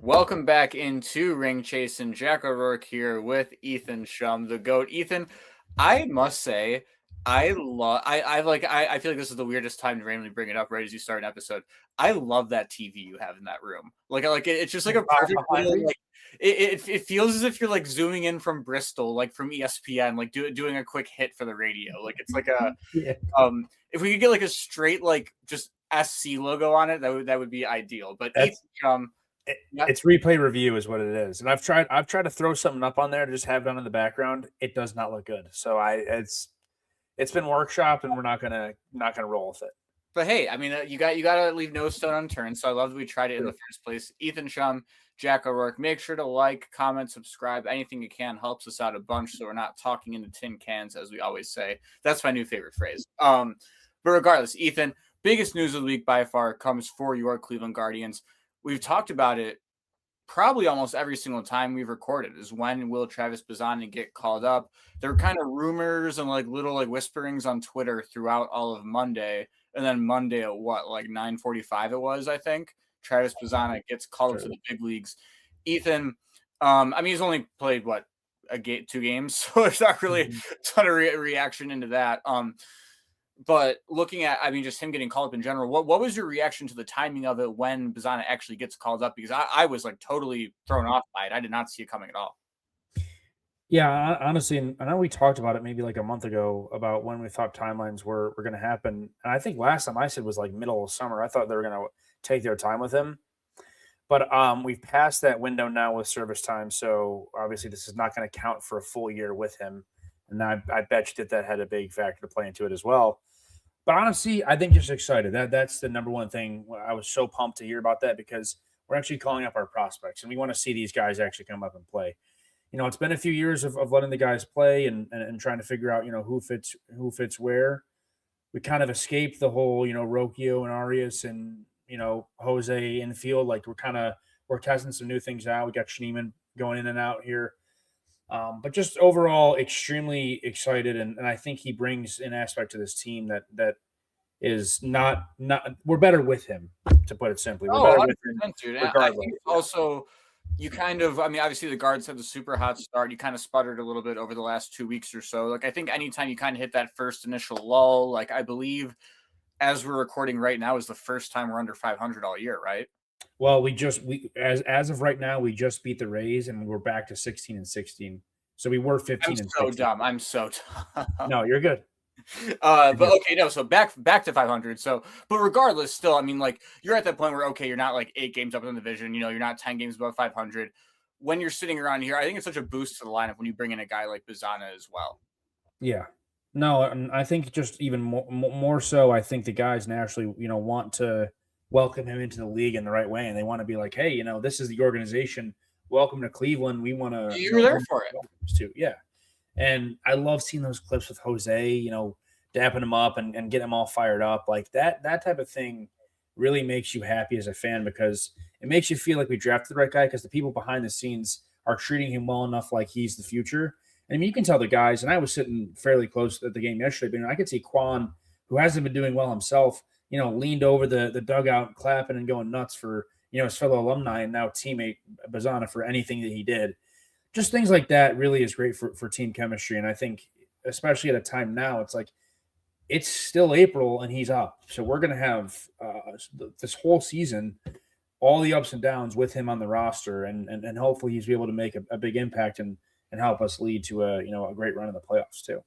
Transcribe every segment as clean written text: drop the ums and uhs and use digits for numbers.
Welcome back into Ring Chasing. Jack O'Rourke here with Ethan Shum, the GOAT. Ethan, I must say, I love. I feel like this is the weirdest time to randomly bring it up right as you start an episode. I love that TV you have in that room. It's just like a perfect little, like it feels as if you're like zooming in from Bristol, like from ESPN, like doing a quick hit for the radio. Like it's like a Yeah. if we could get like a straight like just SC logo on it, that would be ideal. But Ethan That's Shum. Yeah. it's replay review is what it is. And I've tried to throw something up on there to just have it on in the background. It does not look good. So it's been workshopped and we're not gonna roll with it. But hey, I mean, you got to leave no stone unturned. So I love that we tried it in the first place. Ethan Shum, Jack O'Rourke. Make sure to like, comment, subscribe. Anything you can helps us out a bunch. So we're not talking into tin cans, as we always say. That's my new favorite phrase. But regardless, Ethan, biggest news of the week by far comes for your Cleveland Guardians. We've talked about it probably almost every single time we've recorded is when will Travis Bazzana get called up. There were kind of rumors and like little like whisperings on Twitter throughout all of Monday. And then Monday at what, like 9:45 it was, I think. Travis Bazzana gets called up to the big leagues. Ethan, I mean, he's only played what, two games, so there's not really a ton of reaction into that. But looking at, I mean, just him getting called up in general, what was your reaction to the timing of it when Bazzana actually gets called up? Because I was like totally thrown off by it. I did not see it coming at all. Yeah, honestly, and I know we talked about it maybe like a month ago about when we thought timelines were going to happen. And I think last time I said was like middle of summer. I thought they were going to take their time with him. But we've passed that window now with service time. So obviously this is not going to count for a full year with him. And I bet you that had a big factor to play into it as well. But honestly, I think just excited. That's the number one thing. I was so pumped to hear about that because we're actually calling up our prospects and we want to see these guys actually come up and play. It's been a few years of letting the guys play and trying to figure out, who fits where. We kind of escaped the whole, Rocchio and Arias and, Jose in field. Like we're testing some new things out. We got Schneemann going in and out here. But just overall, extremely excited, and I think he brings an aspect to this team that is not we're better with him, to put it simply. We're better with him, dude. I think also you kind of, I mean, obviously the Guards had the super hot start. You kind of sputtered a little bit over the last 2 weeks or so. Like I think anytime you kind of hit that first initial lull, like I believe as we're recording right now is the first time we're under 500 all year, right? Well, as of right now, we just beat the Rays and we're back to 16-16. So we were 15 and 16. I'm so dumb. No, you're good. But okay, no, so back to 500. So, but regardless, still, I mean, like you're at that point where okay, you're not like 8 games up in the division. You're not 10 games above 500. When you're sitting around here, I think it's such a boost to the lineup when you bring in a guy like Bazzana as well. Yeah. No, and I think just even more so, I think the guys naturally, want to welcome him into the league in the right way, and they want to be like, hey, this is the organization. Welcome to Cleveland. We want to. You were there for it too, yeah. And I love seeing those clips with Jose, dapping him up and getting him all fired up. Like that type of thing really makes you happy as a fan because it makes you feel like we drafted the right guy because the people behind the scenes are treating him well enough like he's the future. And I mean, you can tell the guys, and I was sitting fairly close at the game yesterday, but I could see Quan, who hasn't been doing well himself, leaned over the dugout clapping and going nuts for, his fellow alumni and now teammate Bazzana for anything that he did. Just things like that really is great for team chemistry. And I think, especially at a time now, it's like it's still April and he's up. So we're going to have this whole season, all the ups and downs with him on the roster. And hopefully he's able to make a big impact and help us lead to a great run in the playoffs too.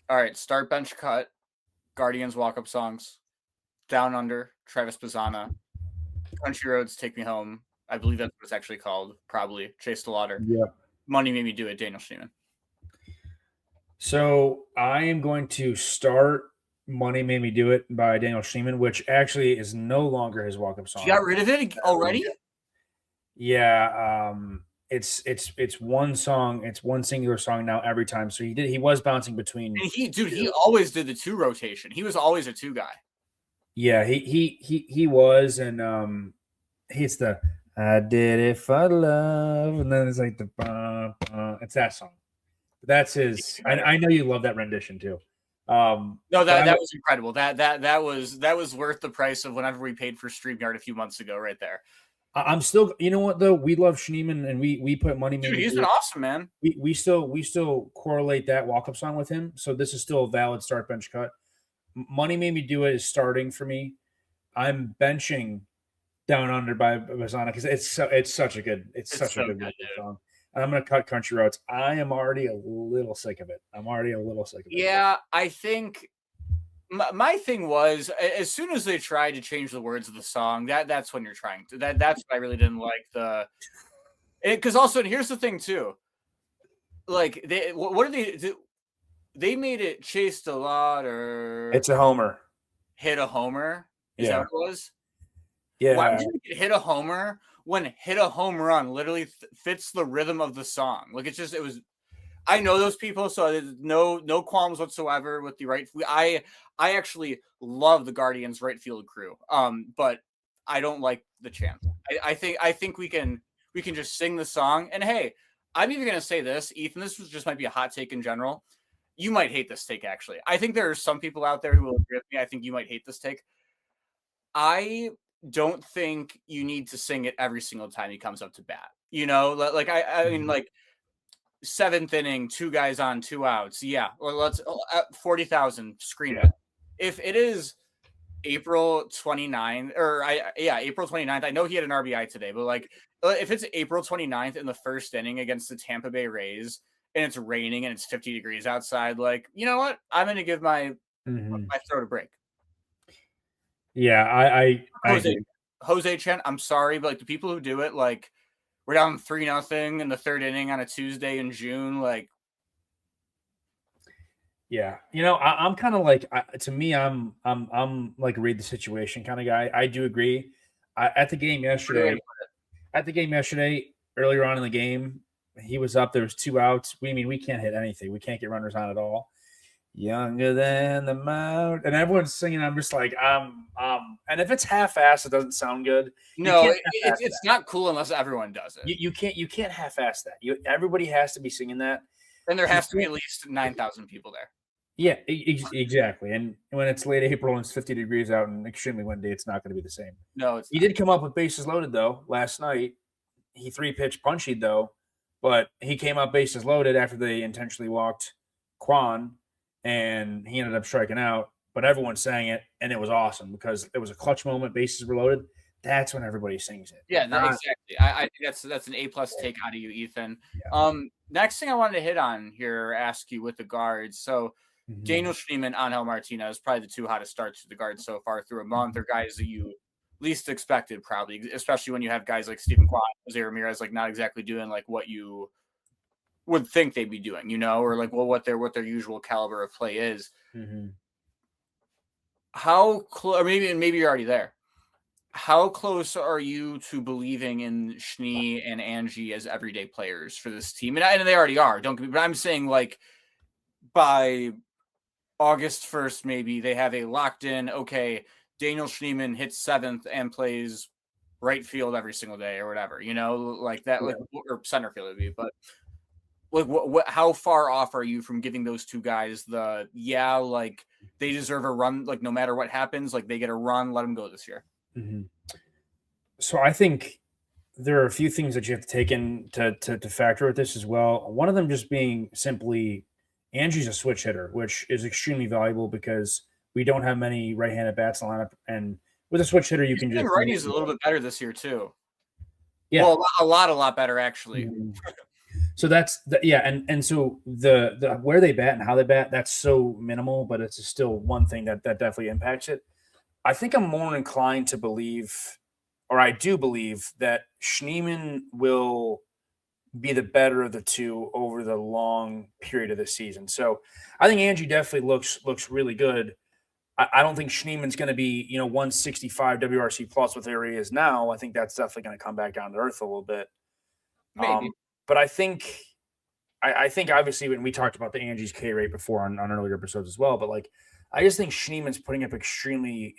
All right. Start, bench, cut, Guardians walk-up songs, Down Under, Travis Bazzana, Country Roads, Take Me Home. I believe that's what it's actually called. Probably Chase the Water. Yeah. Money Made Me Do It, Daniel Schneemann. So I am going to start Money Made Me Do It by Daniel Schneemann, which actually is no longer his walk-up song. You got rid of it already? Yeah. It's one song. It's one singular song now every time. So he was bouncing between. And he always did the 2 rotation. He was always a 2 guy. Yeah, he was, and he's the I did it for love, and then it's like the it's that song. That's his. I know you love that rendition too. No, that was incredible. That was worth the price of whenever we paid for StreamYard a few months ago, right there. I'm still, you know what though, we love Schneemann, and we put money Dude, maybe he's do been it. awesome, man. We still correlate that walk up song with him, so this is still a valid start bench cut. Money made me do it is starting for me. I'm benching Down Under by Bazzana because it's It's such a so good good, walk up dude. song. And I'm gonna cut Country Roads. I am already a little sick of it. I'm already a little sick of it. Yeah, I think my thing was as soon as they tried to change the words of the song, that's when you're trying to that's what I really didn't like because also and here's the thing too, like what are they made it chase the lot or It's a homer. hit a homer. Is that Yeah. what it was? Why would Yeah. you hit a homer when hit a home run literally fits the rhythm of the song? Like it was. I know those people, so there's no qualms whatsoever with the right. I actually love the Guardians right field crew. But I don't like the chant. I think we can just sing the song. And hey, I'm even gonna say this, Ethan. This just might be a hot take in general. You might hate this take actually. I think there are some people out there who will agree with me. I think you might hate this take. I don't think you need to sing it every single time he comes up to bat. Like I mean, Mhm. like seventh inning, two guys on, two outs. Yeah, well, let's 40,000 scream Yeah. it. If it is April 29th, or April 29th. I know he had an RBI today, but like if it's April 29th in the first inning against the Tampa Bay Rays and it's raining and it's 50 degrees outside, like, you know what? I'm gonna give Mhm. my throat a break. Yeah, I Jose agree. Jose Chen, I'm sorry, but like the people who do it, like we're down 3-0 in the third inning on a Tuesday in June. Like, Yeah, I'm kind of like to me, I'm like read the situation kind of guy. I do agree. At the game really, yesterday, earlier on in the game, he was up. There was two outs. We can't hit anything. We can't get runners on at all. Younger than the mountain, and everyone's singing. I'm just like, and if it's half-assed, it doesn't sound good. You no, can't half-ass it's that. not cool unless everyone does it. You can't half-ass that. Everybody has to be singing that. And there You has to be can't. at least 9,000 people there. Yeah, exactly. And when it's late April and it's 50 degrees out and extremely windy, it's not going to be the same. No, it's He not. did come up with bases loaded though last night. He three pitch punched though, but he came up bases loaded after they intentionally walked Quan, and he ended up striking out. But everyone sang it, and it was awesome because it was a clutch moment. Bases were loaded. That's when everybody sings it. Yeah, no, Not exactly. I think that's an A+ take out of you, Ethan. yeah. Next thing I wanted to hit on here, ask you with the guards. So Mhm. Daniel Schneemann, Angel Martinez, probably the two hottest starts to the guards so far through a month. They're guys that you least expected, probably, especially when you have guys like Stephen Kwan, Jose Ramirez, like not exactly doing like what you would think they'd be doing, or like what their usual caliber of play is. Mhm. How close, or maybe you're already there. How close are you to believing in Schnee and Angie as everyday players for this team? And they already are. Don't get me, but I'm saying like by August 1st, maybe they have a locked in. Okay, Daniel Schneemann hits seventh and plays right field every single day or whatever. Like that, like Yeah. or center field would be. But like, what? How far off are you from giving those two guys like they deserve a run? Like no matter what happens, like they get a run. Let them go this year. Mhm. So I think there are a few things that you have to take in to factor with this as well. One of them just being simply Angie's a switch hitter, which is extremely valuable because we don't have many right-handed bats in the lineup. And with a switch hitter, you He's can hitting just limit righties a little your bit better this year too. yeah. Well, a lot better actually. Mhm. So that's yeah, and so the where they bat and how they bat, that's so minimal, but it's still one thing that definitely impacts it. I think I'm more inclined to believe, or I do believe that Schneemann will be the better of the two over the long period of the season. So I think Angie definitely looks really good. I don't think Schneemann's going to be 165 WRC plus with where he is now. I think that's definitely going to come back down to earth a little bit. Maybe. But I think obviously when we talked about the Angie's K rate before on earlier episodes as well, but like I just think Schneemann's putting up extremely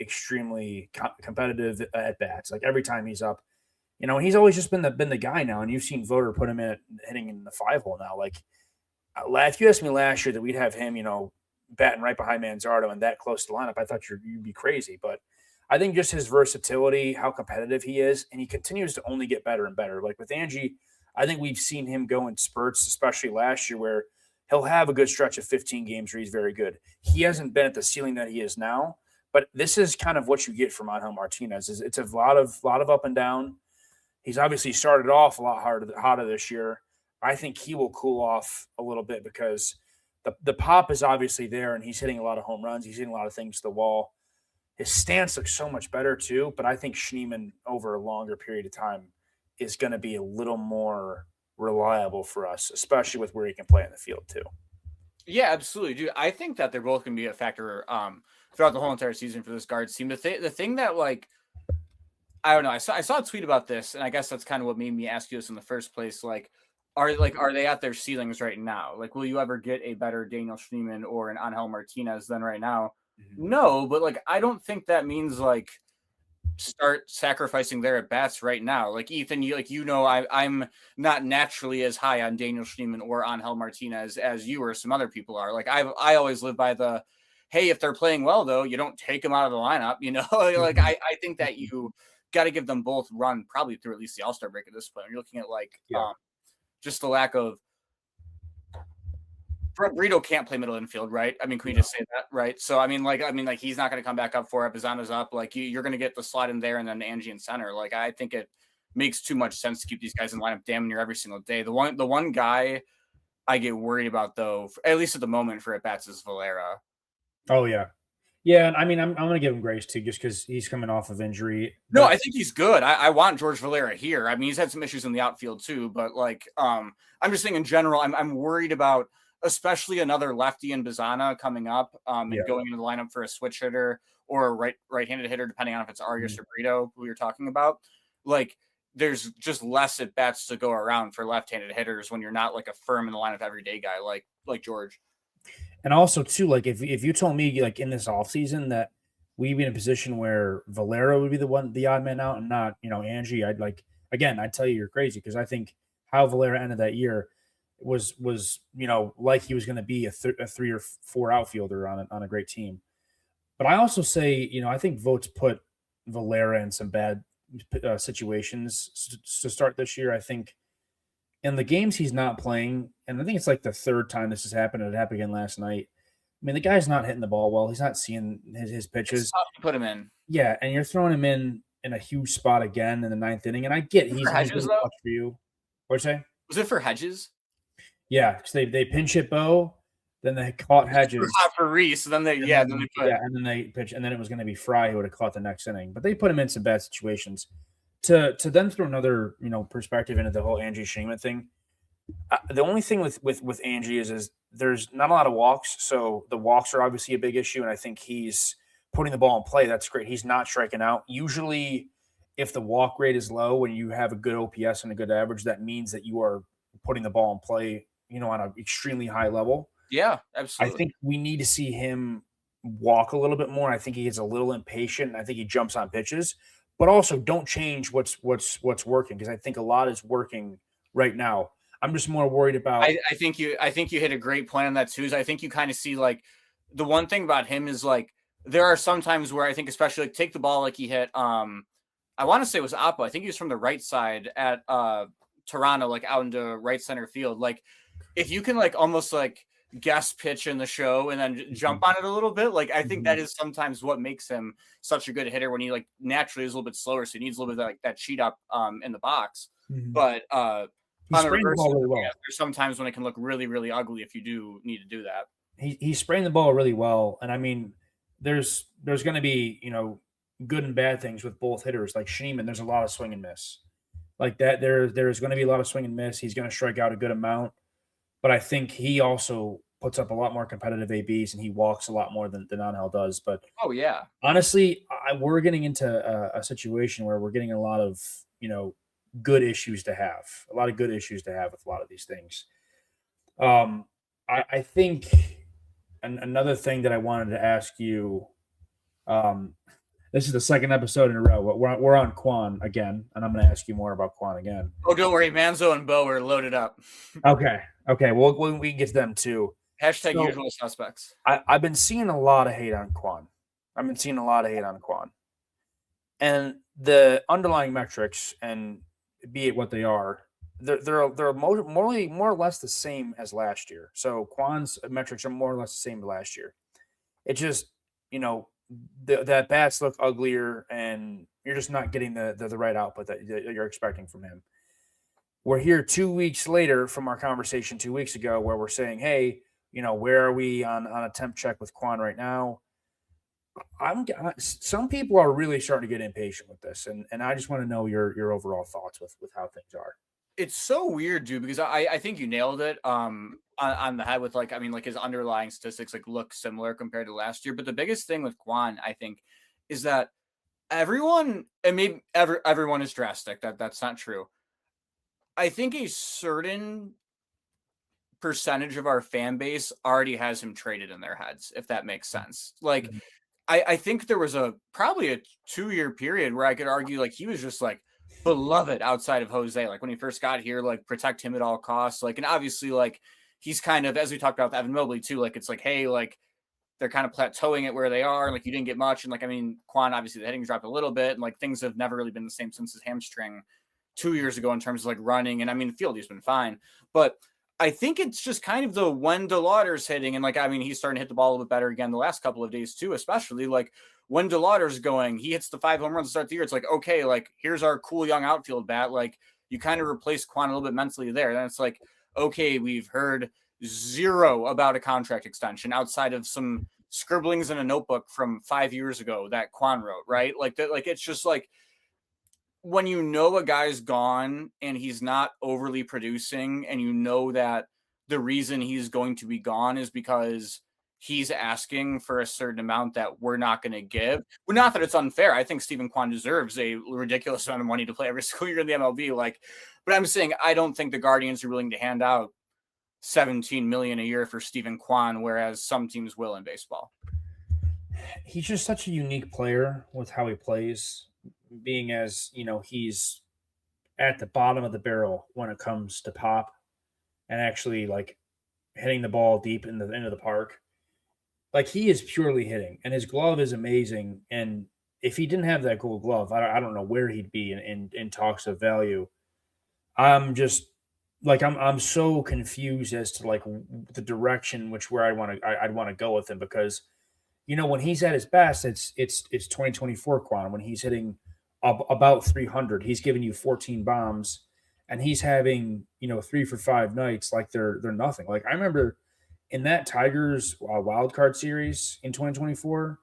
competitive at bats. Like every time he's up, and he's always just been the guy now. And you've seen Voter put him in hitting in the 5 hole now. Like if you asked me last year that we'd have him, batting right behind Manzardo and that close to the lineup, I thought you'd be crazy. But I think just his versatility, how competitive he is, and he continues to only get better and better. Like with Angie, I think we've seen him go in spurts, especially last year, where he'll have a good stretch of 15 games where he's very good. He hasn't been at the ceiling that he is now, but this is kind of what you get from Angel Martinez. It's a lot of up and down. He's obviously started off a lot hotter this year. I think he will cool off a little bit because the pop is obviously there, and he's hitting a lot of home runs. He's hitting a lot of things to the wall. His stance looks so much better too, but I think Schneemann over a longer period of time is going to be a little more reliable for us, especially with where he can play in the field too. Yeah, absolutely, dude. I think that they're both going to be a factor throughout the whole entire season for this Guards team. The thing that like I don't know, I saw a tweet about this, and I guess that's kind of what made me ask you this in the first place. Like, are they at their ceilings right now? Like, will you ever get a better Daniel Schneemann or an Angel Martinez than right now? Mm-hmm. No, but like I don't think that means like start sacrificing their at bats right now. Like Ethan, I'm not naturally as high on Daniel Schneemann or Angel Martinez as you or some other people are. Like I always live by the, hey, if they're playing well though, you don't take them out of the lineup. Like I think that you got to give them both run probably through at least the All-Star break at this point. You're looking at like just the lack of. Brito can't play middle infield, right? I mean, can we just say that, right? So I mean, he's not going to come back up for it. Bazzana's up. Like you're going to get the slot in there, and then Angie in center. Like I think it makes too much sense to keep these guys in lineup damn near every single day. The one guy I get worried about though, at least at the moment for at bats, is Valera. Oh yeah, yeah. I mean, I'm going to give him grace too, just because he's coming off of injury. No, I think he's good. I want George Valera here. I mean, he's had some issues in the outfield too, but like, I'm just saying in general, I'm worried about. Especially another lefty in Bazzana coming up and going into the lineup for a switch hitter or a right-handed hitter, depending on if it's Arias or Brito, who you're talking about. Like, there's just less at bats to go around for left-handed hitters when you're not like a firm in the lineup everyday guy like George. And also too, like if you told me like in this offseason that we'd be in a position where Valera would be the odd man out and not Angie, I'd tell you you're crazy because I think how Valera ended that year was like he was going to be a 3 or 4 outfielder on a great team. But I also say I think Votes put Valera in some bad situations to start this year. I think in the games he's not playing, and I think it's like the third time this has happened. It happened again last night. I mean, the guy's not hitting the ball well. He's not seeing his pitches. It's tough to put him in. Yeah, and you're throwing him in a huge spot again in the 9th inning. And I get he's Hedges, going to watch for you. What'd you say? Was it for Hedges? Yeah, because they pinch hit Bo, then they caught Hedges. For Reese, then they and then they pitch, and then it was going to be Fry who would have caught the next inning. But they put him in some bad situations. To then throw another perspective into the whole Angie Schneemann thing. The only thing with Angie is there's not a lot of walks, so the walks are obviously a big issue, and I think he's putting the ball in play. That's great. He's not striking out. Usually, if the walk rate is low and you have a good OPS and a good average, that means that you are putting the ball in play on an extremely high level. Yeah, absolutely. I think we need to see him walk a little bit more. I think he gets a little impatient. I think he jumps on pitches, but also don't change what's working because I think a lot is working right now. I'm just more worried about. I think you hit a great point on that too. Is I think you kind of see like the one thing about him is like there are some times where I think especially like take the ball like he hit. I want to say it was Appa. I think he was from the right side at Toronto, like out into right center field. Like if you can like almost like guest pitch in the show and then jump on it a little bit, like I think that is sometimes what makes him such a good hitter when he like naturally is a little bit slower, so he needs a little bit of, like that cheat up in the box. But on the reverse, really well. There's sometimes when it can look really, really ugly if you do need to do that. He's spraying the ball really well, and I mean, there's going to be good and bad things with both hitters. Like Schneemann, there's a lot of swing and miss. Like that, there's going to be a lot of swing and miss. He's going to strike out a good amount. But I think he also puts up a lot more competitive ABs and he walks a lot more than Angel does. But honestly, we're getting into a situation where we're getting a lot of good issues to have. A lot of good issues to have with a lot of these things. I think another thing that I wanted to ask you. This is the second episode in a row. We're on Quan again, and I'm going to ask you more about Quan again. Oh, don't worry. Manzo and Bo are loaded up. Okay. Well, we can get to them too. Hashtag usual suspects. I've been seeing a lot of hate on Quan. And the underlying metrics, and be it what they are, they're more or less the same as last year. So Quan's metrics are more or less the same as last year. It just, you know, that bats look uglier, and you're just not getting the right output that you're expecting from him. We're here 2 weeks later from our conversation 2 weeks ago, where we're saying, hey, where are we on a temp check with Quan right now? Some people are really starting to get impatient with this, and I just want to know your overall thoughts with how things are. It's so weird, dude, because I think you nailed it on the head with like, I mean, like his underlying statistics like look similar compared to last year. But the biggest thing with Quan, I think, is that everyone, and maybe everyone is drastic. That's not true. I think a certain percentage of our fan base already has him traded in their heads, if that makes sense. Like, Mhm. I think there was probably a 2-year period where I could argue like he was just like beloved outside of Jose. Like when he first got here, like protect him at all costs. Like, and obviously like he's kind of, as we talked about with Evan Mobley too, like it's like, hey, like they're kind of plateauing it where they are. And like you didn't get much. And like, I mean, Quan, obviously the hitting dropped a little bit, and like things have never really been the same since his hamstring 2 years ago in terms of like running. And I mean, the field, he's been fine. But I think it's just kind of the when DeLauder's hitting, and like, I mean, he's starting to hit the ball a little bit better again the last couple of days too, especially like when DeLauder's going, he hits the 5 home runs to start the year. It's like, okay, like here's our cool young outfield bat. Like you kind of replace Quan a little bit mentally there. Then it's like, okay, we've heard zero about a contract extension outside of some scribblings in a notebook from 5 years ago that Quan wrote, right? Like that, like it's just like when you know a guy's gone and he's not overly producing, and you know that the reason he's going to be gone is because he's asking for a certain amount that we're not going to give. Well, not that it's unfair. I think Stephen Kwan deserves a ridiculous amount of money to play every single year in the MLB. Like, but I'm saying I don't think the Guardians are willing to hand out 17 million a year for Stephen Kwan, whereas some teams will in baseball. He's just such a unique player with how he plays, being as he's at the bottom of the barrel when it comes to pop and actually like hitting the ball deep in the end of the park. Like he is purely hitting, and his glove is amazing. And if he didn't have that Gold Glove, I don't know where he'd be in talks of value. I'm just like I'm so confused as to like the direction which where I'd want to go with him, because when he's at his best, it's 2024 Quantum when he's hitting about 300. He's giving you 14 bombs, and he's having 3 for 5 nights like they're nothing. Like I remember in that Tigers wild card series in 2024.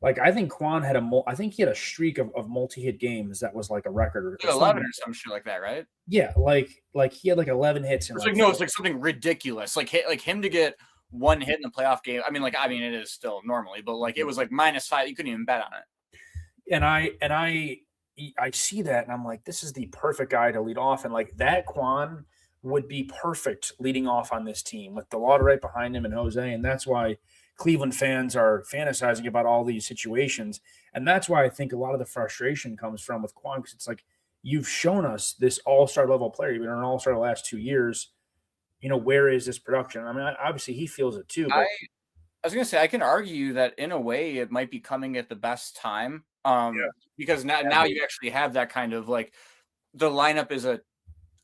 Like I think Quan had I think he had a streak of multi-hit games that was like a record or Like something 11 like or some shit like that, right? yeah, like he had like 11 hits in It's like like no, it's like something ridiculous. Like him to get one hit in the playoff game. I mean, it is still normally, but like it was like -5. You couldn't even bet on it. And I see that and I'm like, this is the perfect guy to lead off. And like that Quan would be perfect leading off on this team with the water right behind him and Jose. And that's why Cleveland fans are fantasizing about all these situations. And that's why I think a lot of the frustration comes from with Quan, because it's like, you've shown us this all-star level player. You've been an all-star the last 2 years. Where is this production? I mean, obviously he feels it too, I but I was gonna say I can argue that in a way it might be coming at the best time. Because now yeah, you actually have that kind of like the lineup is a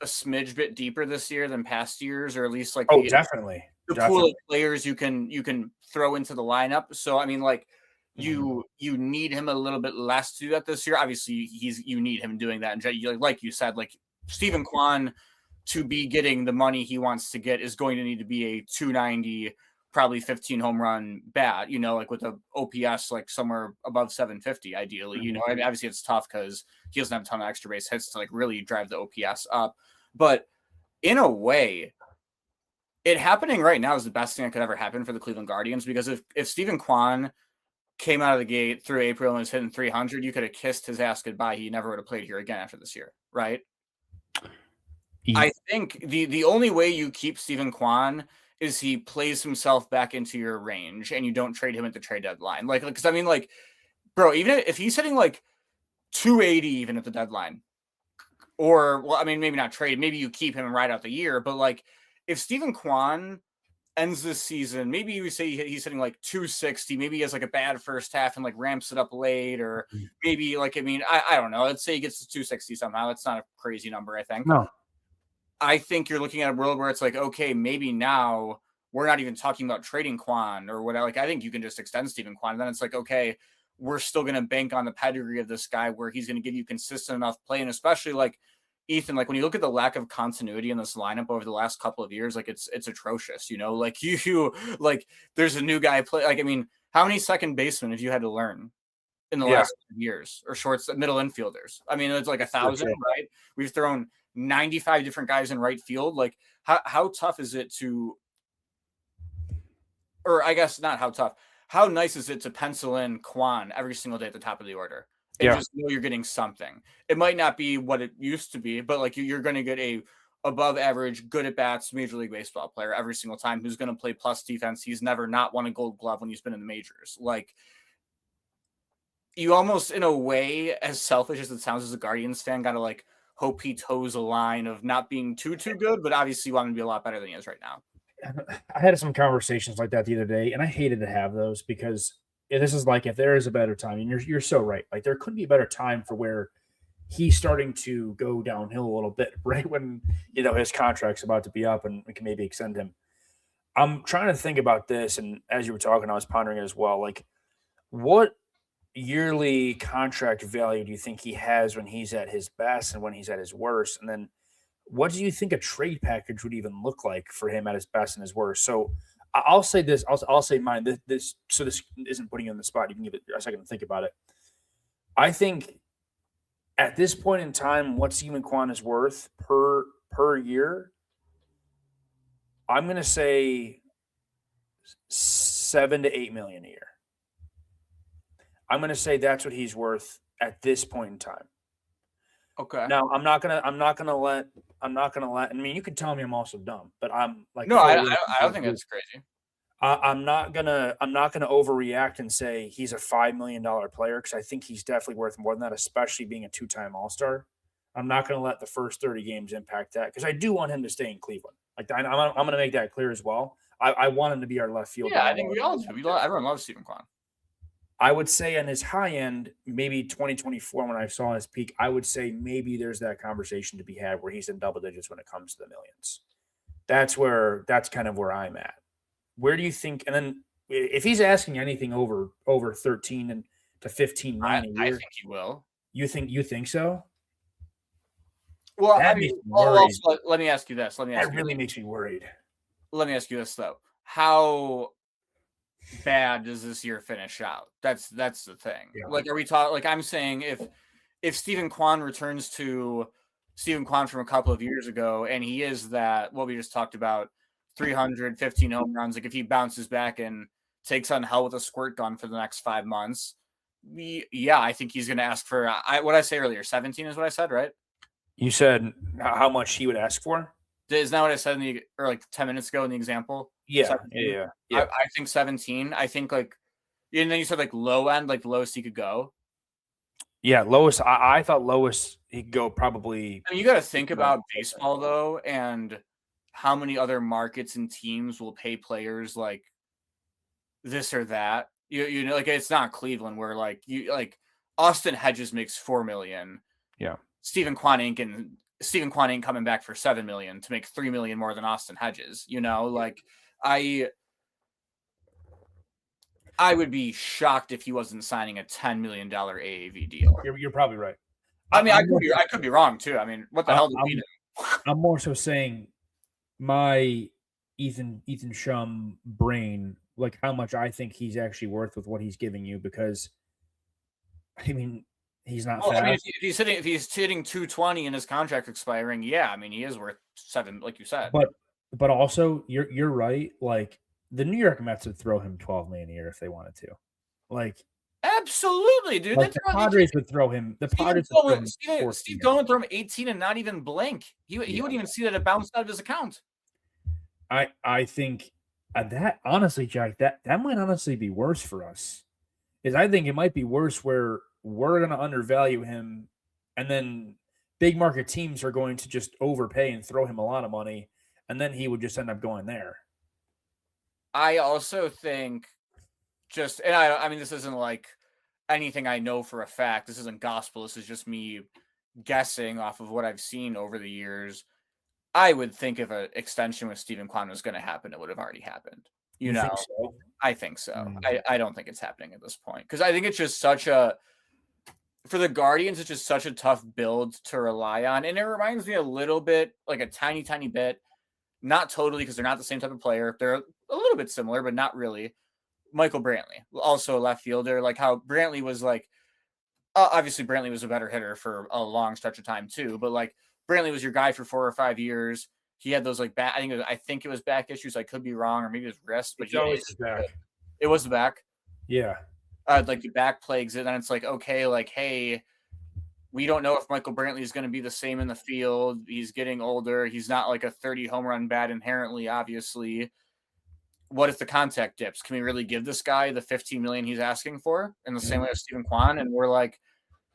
smidge bit deeper this year than past years, or at least like oh, definitely, the pool of definitely. players you can throw into the lineup. So I mean, like Mhm. you need him a little bit less to do that this year. Obviously, you need him doing that. And like you said, like Stephen Kwan to be getting the money he wants to get is going to need to be a 290, probably 15 home run bat. Like with a OPS like somewhere above 750, ideally. Mhm. I mean, obviously it's tough because he doesn't have a ton of extra base hits to like really drive the OPS up, but in a way it happening right now is the best thing that could ever happen for the Cleveland Guardians, because if Stephen Kwan came out of the gate through April and was hitting 300, you could have kissed his ass goodbye. He never would have played here again after this year, right? I Ye- think the only way you keep Stephen Kwan is he plays himself back into your range and you don't trade him at the trade deadline. Like, because I mean, like, bro, even if he's hitting like 280 even at the deadline, or well, I mean, maybe not trade, maybe you keep him and ride out the year, but like if Stephen Kwan ends this season, maybe we say he's hitting like 260. Maybe he has like a bad first half and like ramps it up late, or maybe like, I mean, I don't know. Let's say he gets to 260 somehow. That's not a crazy number, I think. No. I think you're looking at a world where it's like, okay, maybe now we're not even talking about trading Quan or whatever. Like, I think you can just extend Stephen Quan. And then it's like, okay, we're still going to bank on the pedigree of this guy where he's going to give you consistent enough play. And especially like Ethan, like when you look at the lack of continuity in this lineup over the last couple of years, like it's atrocious, you know, like you like there's a new guy play. Like, I mean, how many second basemen have you had to learn in the last years, or shorts, middle infielders? I mean, it's like 1,000, right? We've thrown 95 different guys in right field. Like how tough is it to, or I guess not how tough, how nice is it to pencil in Quan every single day at the top of the order and just know you're getting something? It might not be what it used to be, but like you're going to get a above average, good at bats, Major League Baseball player every single time who's going to play plus defense. He's never not won a Gold Glove when he's been in the majors. Like, you almost, in a way, as selfish as it sounds as a Guardians fan, got to like hope he toes a line of not being too good, but obviously want him to be a lot better than he is right now. I had some conversations like that the other day, and I hated to have those because this is like, if there is a better time, and you're so right. Like, there couldn't be a better time for where he's starting to go downhill a little bit, right when his contract's about to be up and we can maybe extend him. I'm trying to think about this, and as you were talking, I was pondering it as well. Like, what yearly contract value do you think he has when he's at his best and when he's at his worst? And then what do you think a trade package would even look like for him at his best and his worst? So I'll say this. I'll say mine. This isn't putting you on the spot. You can give it a second to think about it. I think at this point in time, what Stephen Quan is worth per year, I'm going to say $7 to $8 million a year. I'm going to say that's what he's worth at this point in time. Okay. Now I'm not gonna let. I mean, you can tell me I'm also dumb, but I'm like, no, I don't think that's crazy. I'm not gonna overreact and say he's a $5 million player, because I think he's definitely worth more than that, especially being a 2-time All-Star. I'm not gonna let the first 30 games impact that, because I do want him to stay in Cleveland. Like, I'm gonna make that clear as well. I want him to be our left field. Yeah, I think we all do. Everyone loves Stephen Quan. I would say on his high end, maybe 2024, when I saw his peak, I would say maybe there's that conversation to be had where he's in double digits when it comes to the millions. That's kind of where I'm at. Where do you think? And then if he's asking anything over 13 and to 15 million a year, I think he will. You think so? Well, I mean, also, let me ask you this. That really makes me worried. Let me ask you this though: how bad does this year finish out? That's the thing. Yeah. Like, are we talking? Like, I'm saying if Stephen Quan returns to Stephen Quan from a couple of years ago, and he is that what we just talked about, 315 home runs. Like, if he bounces back and takes on hell with a squirt gun for the next 5 months, I think he's going to ask for what I say earlier. 17 is what I said, right? You said how much he would ask for? Is that what I said like 10 minutes ago in the example? Yeah. I think 17. I think and then you said like low end, like the lowest he could go. Yeah, lowest. I thought lowest he could go probably. I mean, you got to think about baseball though, and how many other markets and teams will pay players like this or that. You know, like, it's not Cleveland where like Austin Hedges makes $4 million. Yeah. Stephen Quan ain't coming back for $7 million to make $3 million more than Austin Hedges. You know, like I would be shocked if he wasn't signing a $10 million AAV deal. You're probably right. I mean, I could be wrong too. I mean, what the hell do we know? I'm more so saying my Ethan Shum brain, like how much I think he's actually worth with what he's giving you, because I mean, he's not fast. I mean, if he's hitting 220 and his contract expiring, yeah, I mean, he is worth $7, like you said. But also, you're right. Like, the New York Mets would throw him $12 million a year if they wanted to. Like, absolutely, dude. Like, the Padres would throw him. The Padres would throw him. Steve Cohen would throw him 18 and not even blink. He wouldn't even see that it bounced out of his account. I think that, honestly, Jack, that might honestly be worse for us. Is I think it might be worse where we're going to undervalue him, and then big market teams are going to just overpay and throw him a lot of money, and then he would just end up going there. I also think and I mean, this isn't like anything I know for a fact. This isn't gospel. This is just me guessing off of what I've seen over the years. I would think if an extension with Stephen Kwan was going to happen, it would have already happened. You think so? I think so. Mm. I don't think it's happening at this point because I think it's just for the Guardians, it's just such a tough build to rely on. And it reminds me a little bit, like a tiny, tiny bit, not totally because they're not the same type of player. They're a little bit similar, but not really. Michael Brantley, also a left fielder, like how Brantley was like, obviously Brantley was a better hitter for a long stretch of time too, but like Brantley was your guy for 4 or 5 years. He had those like back, I think it was back issues. I could be wrong, or maybe it was wrist, but it's always his back. It was the back. Yeah. Like the back plagues it, and it's like, okay, like, hey, we don't know if Michael Brantley is going to be the same in the field. He's getting older. He's not like a 30 home run bat inherently, obviously. What if the contact dips? Can we really give this guy the 15 million he's asking for in the same way as Stephen Kwan? And we're like,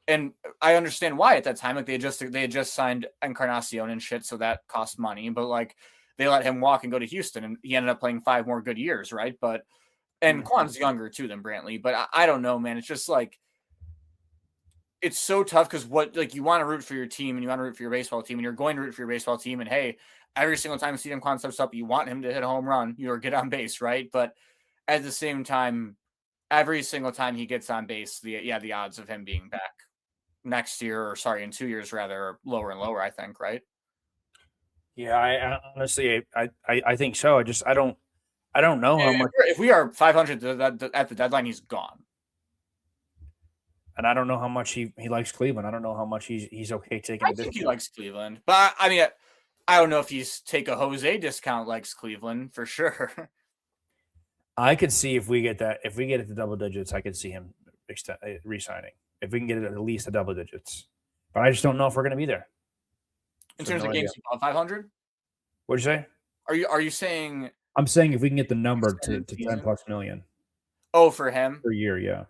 and I understand why at that time, like they had just signed Encarnacion and shit, so that cost money. But like they let him walk and go to Houston, and he ended up playing 5 more good years, right? But and Kwan's younger too than Brantley, but I don't know, man. It's just like it's so tough because you want to root for your team and you want to root for your baseball team, and you're going to root for your baseball team, and hey, every single time Stephen Kwan steps up, you want him to hit a home run, or get on base, right? But at the same time, every single time he gets on base, the odds of him being back next year, in 2 years rather, are lower and lower, I think, right? Yeah, I honestly, I think so. I don't know how much. If we are 500 at the deadline, he's gone. And I don't know how much he likes Cleveland. I don't know how much he's okay taking. I think he likes Cleveland, but I mean, I don't know if he's take a Jose discount likes Cleveland for sure. I could see if we get it to double digits, I could see him re-signing. If we can get it at least to double digits, but I just don't know if we're going to be there. In terms of games above 500, what'd you say? Are you saying? I'm saying if we can get the number to 10+ million. Oh, for him per year, yeah.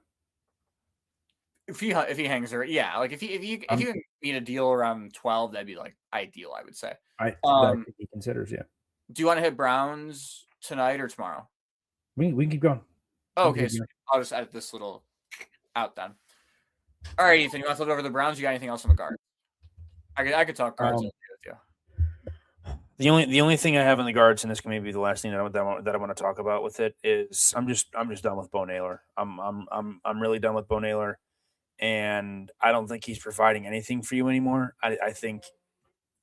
If he hangs there, yeah. Like if you can meet a deal around 12, that'd be like ideal, I would say. I think he considers, yeah. Do you want to hit Browns tonight or tomorrow? We can keep going. Oh, okay, so I'll just edit this little out then. All right, Ethan, you want to flip over the Browns? You got anything else on the guard? I could talk guards with you. The only thing I have in the guards, and this can maybe be the last thing that I want to talk about with it, is I'm just done with Bo Naylor. I'm really done with Bo Naylor, and I don't think he's providing anything for you anymore. I think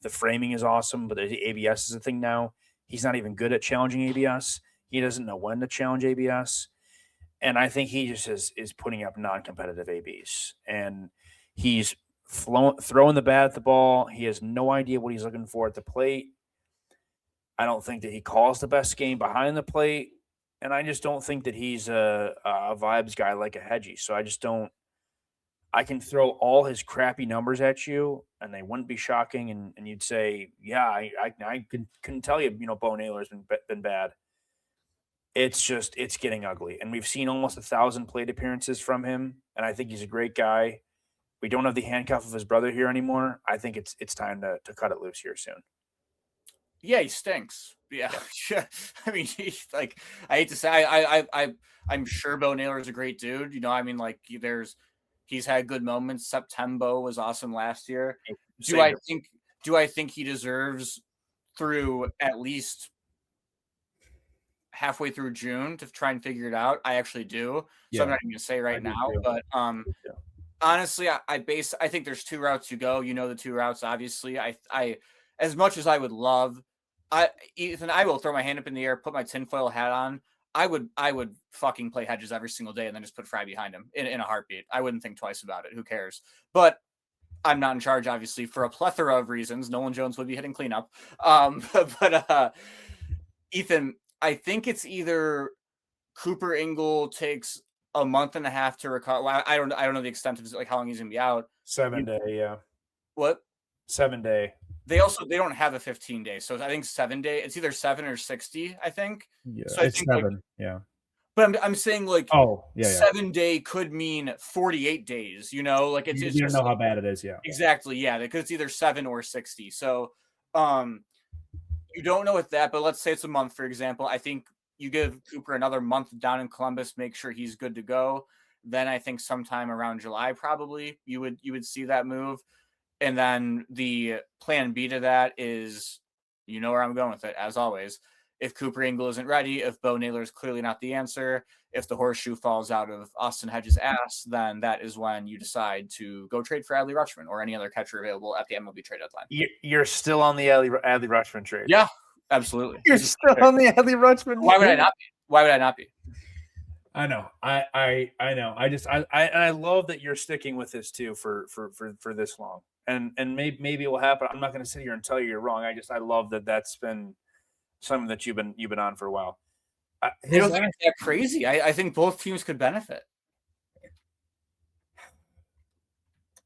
the framing is awesome, but the ABS is a thing now. He's not even good at challenging ABS. He doesn't know when to challenge ABS. And I think he just is putting up non-competitive ABs. And he's throwing the bat at the ball. He has no idea what he's looking for at the plate. I don't think that he calls the best game behind the plate. And I just don't think that he's a vibes guy like a Hedgie. So I just don't. I can throw all his crappy numbers at you, and they wouldn't be shocking. And you'd say, yeah, I couldn't tell you, Bo Naylor's been bad. It's getting ugly. And we've seen almost 1,000 plate appearances from him. And I think he's a great guy. We don't have the handcuff of his brother here anymore. I think it's time to cut it loose here soon. Yeah, he stinks. Yeah. I mean, I hate to say, I'm sure Bo Naylor is a great dude. I mean, like he's had good moments. September was awesome last year. Do I think he deserves through at least halfway through June to try and figure it out? I actually do. So I'm not even gonna say right now, but honestly, I think there's 2 routes to go. The 2 routes, obviously. I as much as I would love, Ethan, I will throw my hand up in the air, put my tinfoil hat on. I would fucking play Hedges every single day and then just put Fry behind him in a heartbeat. I wouldn't think twice about it. Who cares? But I'm not in charge, obviously, for a plethora of reasons. Nolan Jones would be hitting cleanup. But Ethan, I think it's either Cooper Ingle takes a month and a half to recover. Well, I don't know the extent of how long he's gonna be out. 7 day, yeah. What? 7 day. They don't have a 15 day, so I think 7 day. It's either 7 or 60. I think. Yeah, so it's 7. Yeah. But I'm saying 7 day could mean 48 days. You don't know how bad it is. Yeah. Exactly. Yeah, because it's either 7 or 60. So, you don't know with that, but let's say it's a month, for example. I think you give Cooper another month down in Columbus, make sure he's good to go. Then I think sometime around July, probably you would see that move. And then the plan B to that is, you know where I'm going with it, as always. If Cooper Ingle isn't ready, if Bo Naylor is clearly not the answer, if the horseshoe falls out of Austin Hedges' ass, then that is when you decide to go trade for Adley Rutschman or any other catcher available at the MLB trade deadline. You're still on the Adley Rutschman trade. Yeah, absolutely. You're still on the Adley Rutschman. Why would I not be? Why would I not be? I know. I know. I love that you're sticking with this too for this long. And maybe it will happen. I'm not going to sit here and tell you you're wrong. I love that that's been something that you've been on for a while. I don't think it's that crazy. I think both teams could benefit.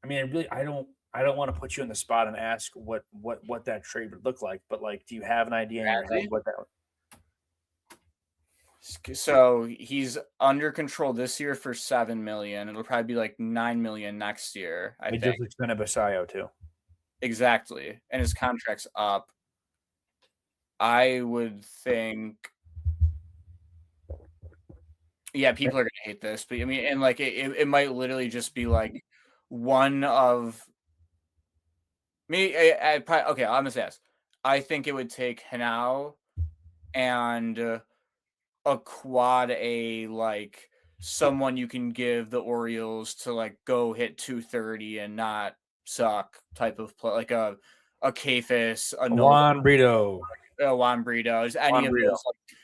I mean, I don't want to put you in the spot and ask what that trade would look like, but like, do you have an idea in your head what that would? So he's under control this year for $7 million. It'll probably be like $9 million next year. I think. Just extended Basayo too. Exactly, and his contract's up. I would think, yeah, people are gonna hate this, but I mean, and like it might literally just be like one of me. I probably, okay, I'm gonna say this. I think it would take Hanau and a quad A, like someone you can give the Orioles to like go hit 230 and not suck type of play, like a Kafis, a Juan Brito, Juan Brito, any of those. Like,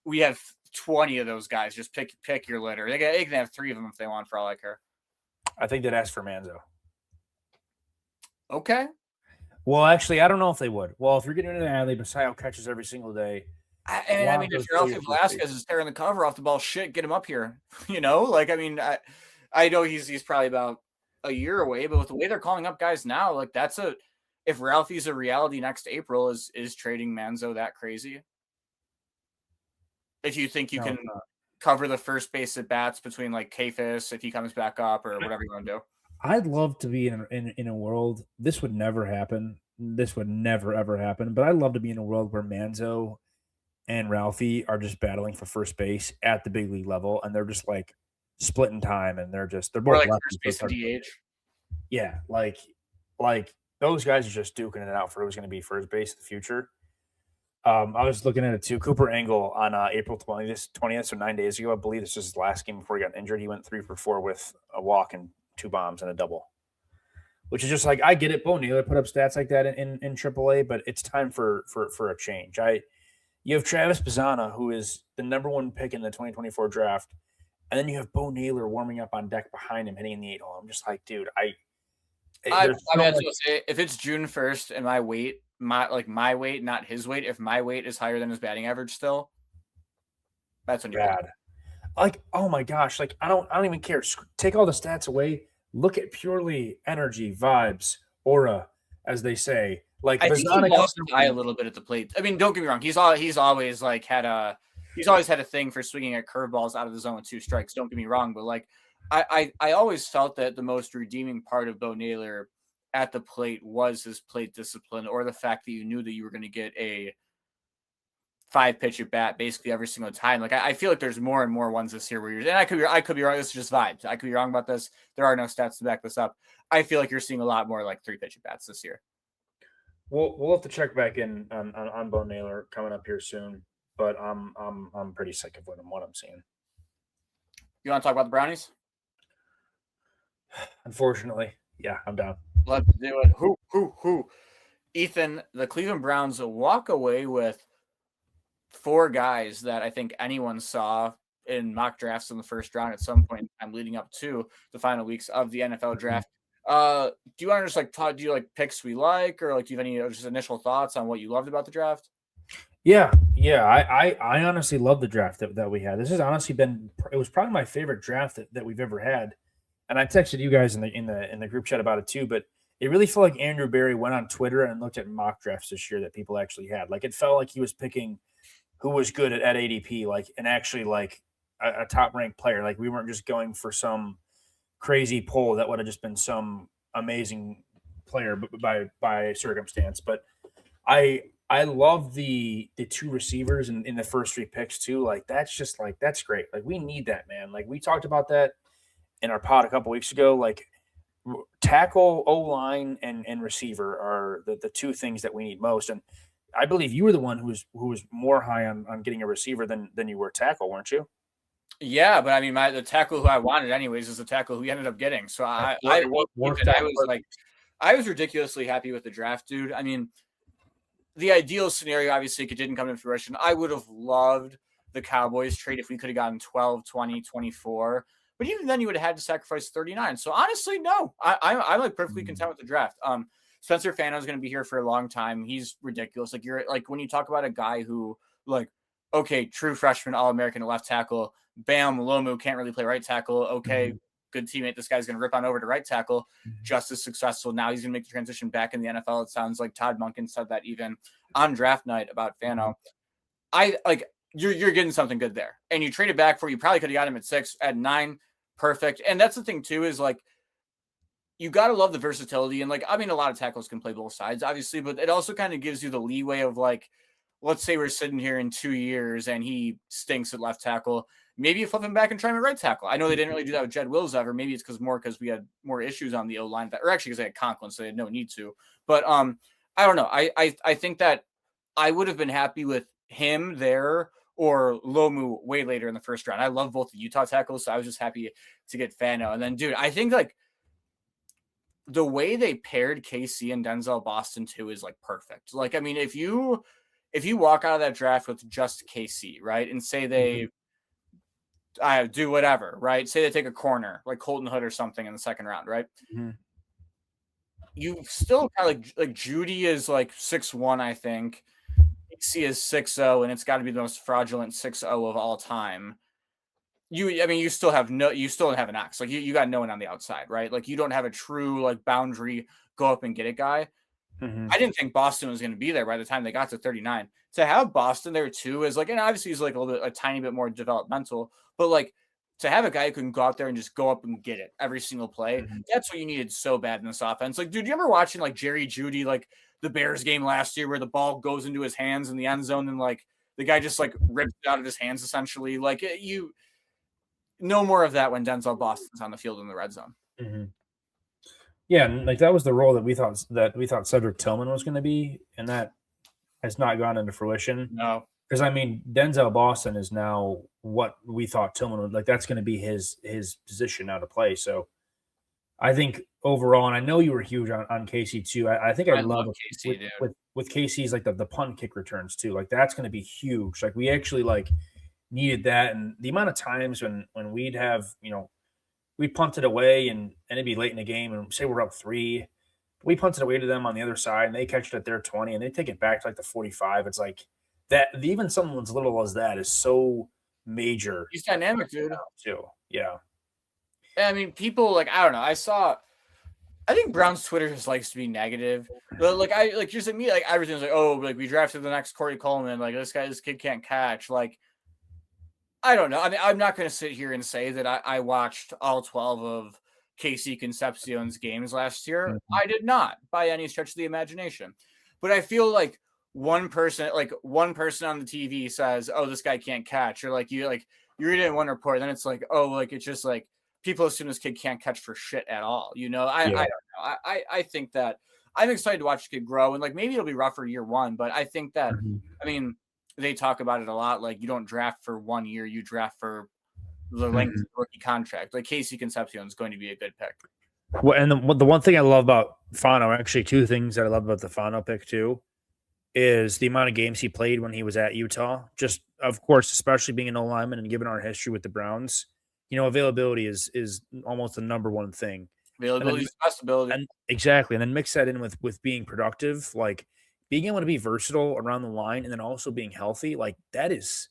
we have 20 of those guys. Just pick your litter. They can have 3 of them if they want, for all I care. I think they'd ask for Manzo. Okay. Well, actually, I don't know if they would. Well, if you're getting into Adley, Basayo catches every single day. I mean, if Rafael Velasquez is tearing the cover off the ball, shit, get him up here. You know, like, I mean, I know he's probably about a year away, but with the way they're calling up guys now, like, if Ralphie's a reality next April, is trading Manzo that crazy? If you think you can cover the first base at bats between like Kafis if he comes back up or whatever you want to do. I'd love to be in a world. This would never happen. This would never ever happen. But I'd love to be in a world where Manzo and Ralphie are just battling for first base at the big league level, and they're just like splitting time, and they're both like first base and DH. Yeah, like those guys are just duking it out for who's going to be first base in the future. I was looking at it too. Cooper Ingle on April 20th, so 9 days ago, I believe this was his last game before he got injured. He went 3 for 4 with a walk and 2 bombs and a double, which is just like, I get it. Bo Naylor put up stats like that in AAA, but it's time for a change. You have Travis Bazzana, who is the number 1 pick in the 2024 draft, and then you have Bo Naylor warming up on deck behind him, hitting in the 8-hole. I'm just like, dude, say, if it's June 1st and my weight, my weight, not his weight, if my weight is higher than his batting average still, that's when you're bad. Like, oh my gosh, like I don't even care. Take all the stats away. Look at purely energy, vibes, aura, as they say. Like, I think he lost his eye a little bit at the plate. I mean, don't get me wrong. He's always like had a thing for swinging at curveballs out of the zone with 2 strikes. Don't get me wrong, but like I always felt that the most redeeming part of Bo Naylor at the plate was his plate discipline, or the fact that you knew that you were going to get a 5-pitch at bat basically every single time. Like, I feel like there's more and more ones this year where and I could be wrong. This is just vibes. I could be wrong about this. There are no stats to back this up. I feel like you're seeing a lot more like 3-pitch at bats this year. We'll have to check back in on Bo Naylor coming up here soon, but I'm pretty sick of what I'm seeing. You want to talk about the Brownies? Unfortunately, yeah, I'm down. Let's do it. Who? Ethan, the Cleveland Browns walk away with 4 guys that I think anyone saw in mock drafts in the first round at some point in time leading up to the final weeks of the NFL draft. Do you want to just do you like picks we like, or like do you have any just initial thoughts on what you loved about the draft? Yeah. I honestly love the draft that we had. This has honestly it was probably my favorite draft that we've ever had. And I texted you guys in the group chat about it too, but it really felt like Andrew Berry went on Twitter and looked at mock drafts this year that people actually had. Like, it felt like he was picking who was good at ADP, like, and actually like a top ranked player. Like, we weren't just going for some crazy poll that would have just been some amazing player by circumstance. But I I love the two receivers in the first three picks too. Like that's great. Like we need that, man. Like we talked about that in our pod a couple weeks ago. Like tackle, O line, and receiver are the two things that we need most. And I believe you were the one who was more high on getting a receiver than you were tackle, weren't you? Yeah, but I mean, the tackle who I wanted anyways is the tackle who he ended up getting. So I Worked I out. was like, I was ridiculously happy with the draft, dude. I mean, the ideal scenario, obviously, it didn't come to fruition. I would have loved the Cowboys trade if we could have gotten 12, 20, 24. But even then, you would have had to sacrifice 39. So honestly, no, I'm like perfectly content with the draft. Spencer Fano is going to be here for a long time. He's ridiculous. Like you're like when you talk about a guy who like, okay, true freshman All American at left tackle. Bam, Lomu can't really play right tackle. Okay, Mhm. good teammate. This guy's going to rip on over to right tackle. Just as successful. Now he's going to make the transition back in the NFL. It sounds like Todd Monken said that even on draft night about Fano. I like you're getting something good there. And you traded back for you probably could have got him at 6, at 9, perfect. And that's the thing too, is like you gotta love the versatility. And like I mean, a lot of tackles can play both sides, obviously, but it also kind of gives you the leeway of like, let's say we're sitting here in 2 years and he stinks at left tackle. Maybe you flip him back and try him at right tackle. I know they didn't really do that with Jed Wills ever. Maybe it's because we had more issues on the O line, or actually because they had Conklin, so they had no need to. But I don't know. I think that I would have been happy with him there or Lomu way later in the first round. I love both the Utah tackles, so I was just happy to get Fano. And then, dude, I think like the way they paired KC and Denzel Boston too is like perfect. Like, I mean, if you walk out of that draft with just KC, right, and say they Mhm. do whatever, right? Say they take a corner like Colton Hood or something in the second round, right? Mhm. You still kind of like Judy is like 6'1", I think. KC is 6'0", and it's got to be the most fraudulent 6'0" of all time. I mean, you still have an X. Like you got no one on the outside, right? Like you don't have a true like boundary go up and get it guy. Mhm. I didn't think Boston was going to be there by the time they got to 39. To have Boston there too is like, and obviously he's like a tiny bit more developmental, but like to have a guy who can go out there and just go up and get it every single play, Mhm. that's what you needed so bad in this offense. Like, dude, you ever watching like Jerry Judy, like the Bears game last year where the ball goes into his hands in the end zone and like the guy just like rips it out of his hands essentially? Like you no more of that when Denzel Boston's on the field in the red zone. Mhm. Yeah, and like that was the role that we thought Cedric Tillman was going to be, and that has not gone into fruition. No. Because I mean, Denzel Boston is now what we thought Tillman would like. That's going to be his position now to play. So I think overall, and I know you were huge on Casey too. I think I I love love KC, dude. with Casey's like the punt kick returns too. Like that's going to be huge. Like we actually like needed that, and the amount of times when we'd have we punted away and it'd be late in the game, and say we're up 3, we punted away to them on the other side, and they catch it at their 20, and they take it back to like the 45. It's like that. Even something as little as that is so major He's dynamic, dude. too. Yeah. I mean, people like I don't know. I think Brown's Twitter just likes to be negative. But like I like just like me, like everything's like, oh, like we drafted the next Corey Coleman, like this kid can't catch. Like, I don't know. I mean, I'm not gonna sit here and say that I watched all 12 of Casey Concepcion's games last year. Mhm. I did not by any stretch of the imagination. But I feel like one person on the TV says, "Oh, this guy can't catch," or you read it in one report, then it's like, "Oh, like it's just like people assume this kid can't catch for shit at all." I Yeah. don't know. I think that I'm excited to watch the kid grow, and like maybe it'll be rough for year one, but I think that Mhm. I mean they talk about it a lot. Like you don't draft for 1 year, you draft for the length of Mhm. the rookie contract. Like Casey Concepcion is going to be a good pick. Well, and the one thing I love about Fano, actually, two things that I love about the Fano pick too, is the amount of games he played when he was at Utah. Just of course, especially being an O lineman and given our history with the Browns, availability is almost the number one thing. And Availability then is the best ability. and exactly, and then mix that in with being productive, like being able to be versatile around the line, and then also being healthy. Like that is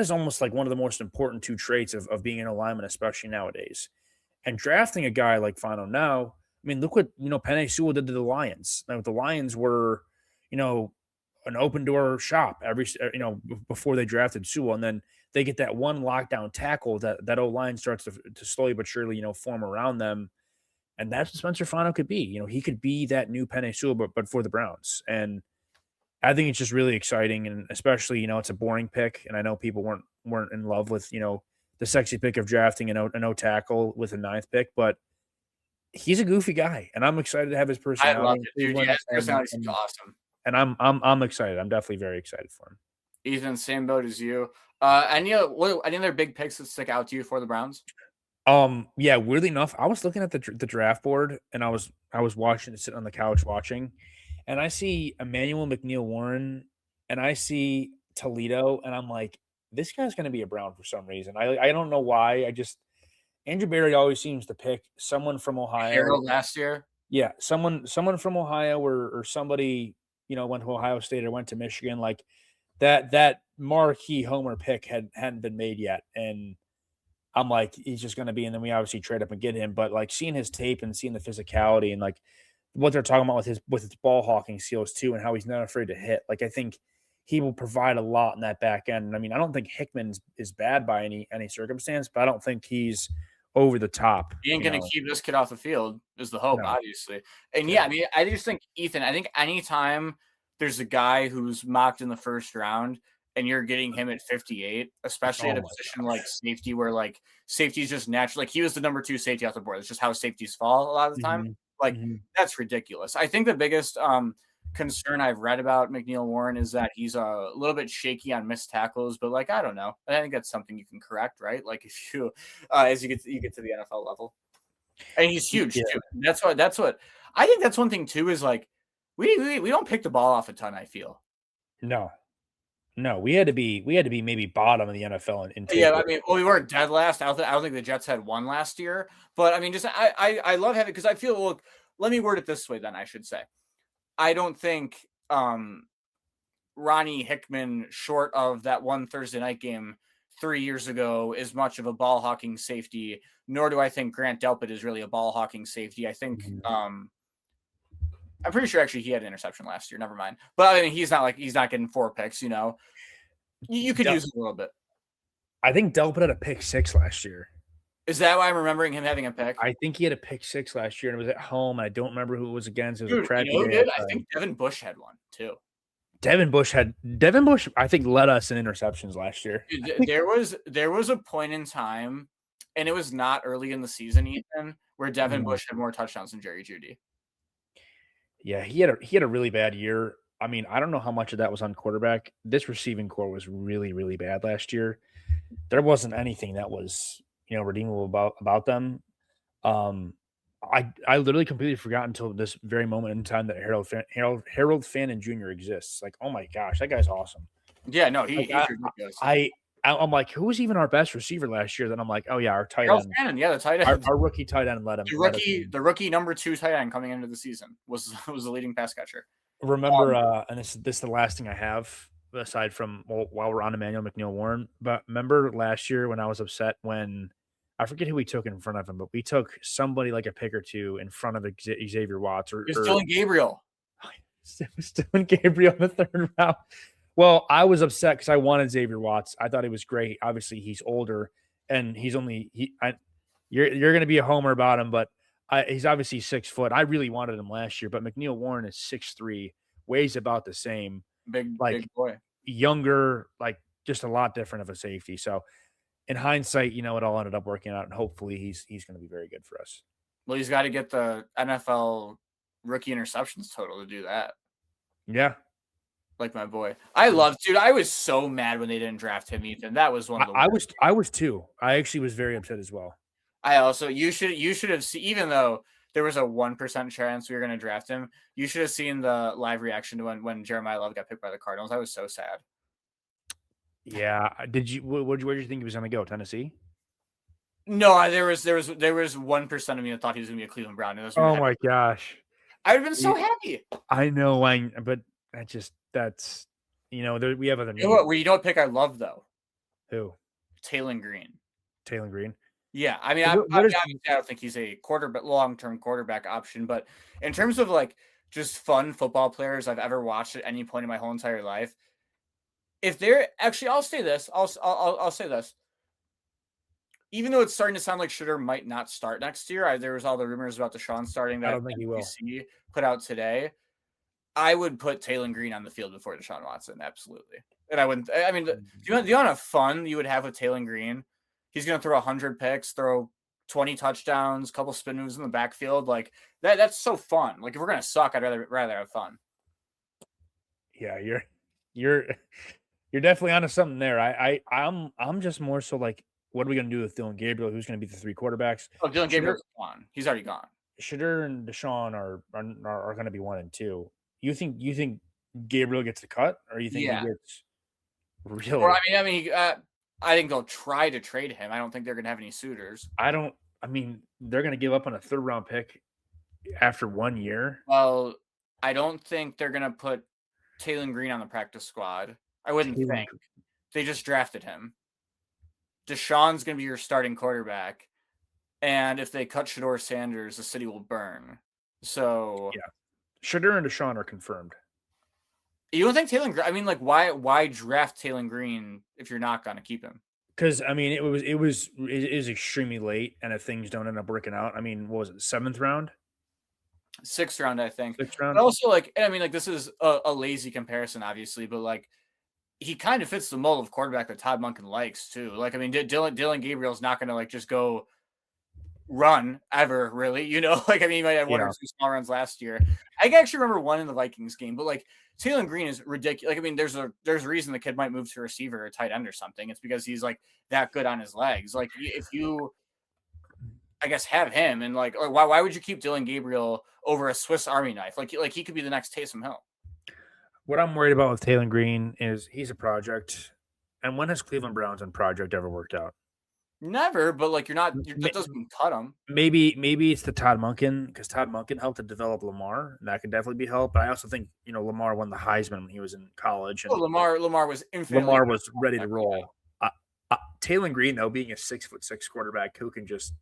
almost like one of the most important two traits of being an O lineman, especially nowadays. And drafting a guy like Fano now, I mean, look what Penei Sewell did to the Lions. Now the Lions were, you know, an open door shop before they drafted Sewell, and then they get that one lockdown tackle that O line starts to slowly but surely form around them, and that's what Spencer Fano could be. He could be that new Penei Sewell, but for the Browns. And I think it's just really exciting, and especially it's a boring pick, and I know people weren't in love with the sexy pick of drafting a no tackle with a ninth pick, but he's a goofy guy, and I'm excited to have his I love personality in it, dude. Yeah, Cleveland, his personality seems awesome. and I'm excited. I'm definitely very excited for him. Ethan, same boat as you. Any other big picks that stick out to you for the Browns? Yeah, weirdly enough, I was looking at the draft board, and I was watching, sitting on the couch watching, and I see Emmanuel McNeil Warren, and I see Toledo, and I'm like, this guy's going to be a Brown for some reason. I don't know why. I just Andrew Berry always seems to pick someone from Ohio. Harold last year. Yeah, someone from Ohio, or somebody went to Ohio State or went to Michigan. Like that marquee homer pick hadn't been made yet, and I'm like, he's just going to be. And then we obviously trade up and get him. But like seeing his tape and seeing the physicality and like what they're talking about with his ball hawking skills too, and how he's not afraid to hit. Like I think he will provide a lot in that back end. And I mean, I don't think Hickman is bad by any circumstance, but I don't think he's over the top. You ain't going to keep this kid off the field is the hope, No. obviously. And yeah, I mean, I just think, Ethan, I think anytime there's a guy who's mocked in the first round and you're getting him at 58, especially at a position like safety where like safety is just natural. Like he was the number 2 safety off the board. It's just how safeties fall a lot of the time. Like that's ridiculous. I think the biggest concern I've read about McNeil Warren is that he's a little bit shaky on missed tackles, but like I don't know. I think that's something you can correct, right? Like if you as you get to the NFL level. And he's huge too. That's what I think that's one thing too is like we don't pick the ball off a ton, I feel. No, we had to be maybe bottom of the NFL in Yeah, I mean, well, we weren't dead last. I don't think the Jets had one last year, but I mean, just I love having because I feel look. Let me word it this way, then I should say, I don't think Ronnie Hickman, short of that one Thursday night game 3 years ago, is much of a ball hawking safety. Nor do I think Grant Delpit is really a ball hawking safety. I think I'm pretty sure actually he had an interception last year. Never mind. But I mean, he's not getting 4 picks. You could use it a little bit. I think Delpit had a pick 6 last year. Is that why I'm remembering him having a pick? I think he had a pick 6 last year, and it was at home. And I don't remember who it was against. It was a crappy day. I think Devin Bush had one too. Devin Bush, I think, led us in interceptions last year. There was a point in time, and it was not early in the season, Ethan, where Devin Bush had more touchdowns than Jerry Jeudy. Yeah, he had a really bad year. I mean, I don't know how much of that was on quarterback. This receiving core was really, really bad last year. There wasn't anything that was redeemable about them. I literally completely forgot until this very moment in time that Harold Fannin Jr. exists. Like, oh my gosh, that guy's awesome. Yeah, no, he's ridiculous. I'm like, who was even our best receiver last year? Then I'm like, oh yeah, our tight end. Fannin, yeah, the tight end. Our rookie tight end led him. The rookie number 2 tight end coming into the season was the leading pass catcher. Remember, and this is the last thing I have aside from while we're on Emmanuel McNeil Warren. But remember last year when I was upset when I forget who we took in front of him, but we took somebody like a pick or 2 in front of Xavier Watts or Dylan Gabriel. It was Dylan Gabriel in the 3rd round. Well, I was upset because I wanted Xavier Watts. I thought he was great. Obviously, he's older, and you're going to be a homer about him, but he's obviously 6 foot. I really wanted him last year, but McNeil Warren is 6'3", weighs about the same. Big boy. Younger, like just a lot different of a safety. So in hindsight, it all ended up working out, and hopefully he's going to be very good for us. Well, he's got to get the NFL rookie interceptions total to do that. Yeah. Like my boy. I was so mad when they didn't draft him, Ethan. That was one of the I was too. I actually was very upset as well. You should have seen, even though there was a 1% chance we were going to draft him, you should have seen the live reaction to when Jeremiah Love got picked by the Cardinals. I was so sad. Yeah. Did you? Where did you think he was going to go? Tennessee? No, there was 1% of me that thought he was going to be a Cleveland Brown. Oh my gosh! I'd have been so happy. I know, but that's we have other. You know what pick I love though? Who? Taylor Green. Taylor Green. Yeah, I mean, I don't think he's a long-term quarterback option, but in terms of like just fun football players I've ever watched at any point in my whole entire life, if they're actually, I'll say this. I'll say this. Even though it's starting to sound like Shooter might not start next year, there was all the rumors about Deshaun starting that I don't think he will. NBC put out today. I would put Taylor Green on the field before Deshaun Watson, absolutely. And I wouldn't. I mean, do you know the amount of fun you would have with Taylor Green? He's going to throw 100 picks, throw 20 touchdowns, couple spin moves in the backfield. Like that. That's so fun. Like if we're going to suck, I'd rather have fun. Yeah, you're definitely onto something there. I'm just more so like, what are we gonna do with Dylan Gabriel? Who's gonna be the 3 quarterbacks? Oh, Dylan Shedeur, Gabriel's gone. He's already gone. Shedeur and Deshaun are gonna be 1 and 2. You think Gabriel gets the cut, or you think he Yeah. gets Or really? I think they'll try to trade him. I don't think they're going to have any suitors. I mean, they're gonna give up on a 3rd round pick after 1 year. Well, I don't think they're going to put Taylor Green on the practice squad. I wouldn't Taylor think. They just drafted him. Deshaun's going to be your starting quarterback. And if they cut Shedeur Sanders, the city will burn. So Yeah, Shedeur and Deshaun are confirmed. you don't think Taylor Green? I mean, like, why draft Taylor Green if you're not going to keep him? Because I mean, it is extremely late, and if things don't end up working out, I mean, what was it, the 7th round, 6th round, I think. 6th But round? also, like, I mean, like, this is a lazy comparison, obviously, but like, he kind of fits the mold of quarterback that Todd Monken likes too. Like, I mean, Dylan Gabriel's not going to like just go run ever, really. You know, like I mean, he might have 1 or Yeah, 2 small runs last year. I can actually remember one in the Vikings game, but like Taylor Green is ridiculous. Like, I mean, there's a reason the kid might move to receiver or tight end or something. It's because he's like that good on his legs. Like, if you, I guess, have him and like, or why would you keep Dylan Gabriel over a Swiss Army knife? Like he could be the next Taysom Hill. what I'm worried about with Taylor Green is he's a project, and when has Cleveland Browns and project ever worked out? Never, but like that M- doesn't cut him. maybe it's the Todd Monken, because Todd Monken helped to develop Lamar, and that could definitely be helped. But I also think Lamar won the Heisman when he was in college, Well, and Lamar was infinitely Lamar was ready to better. roll. Taylor Green, though, being a 6'6" quarterback who can just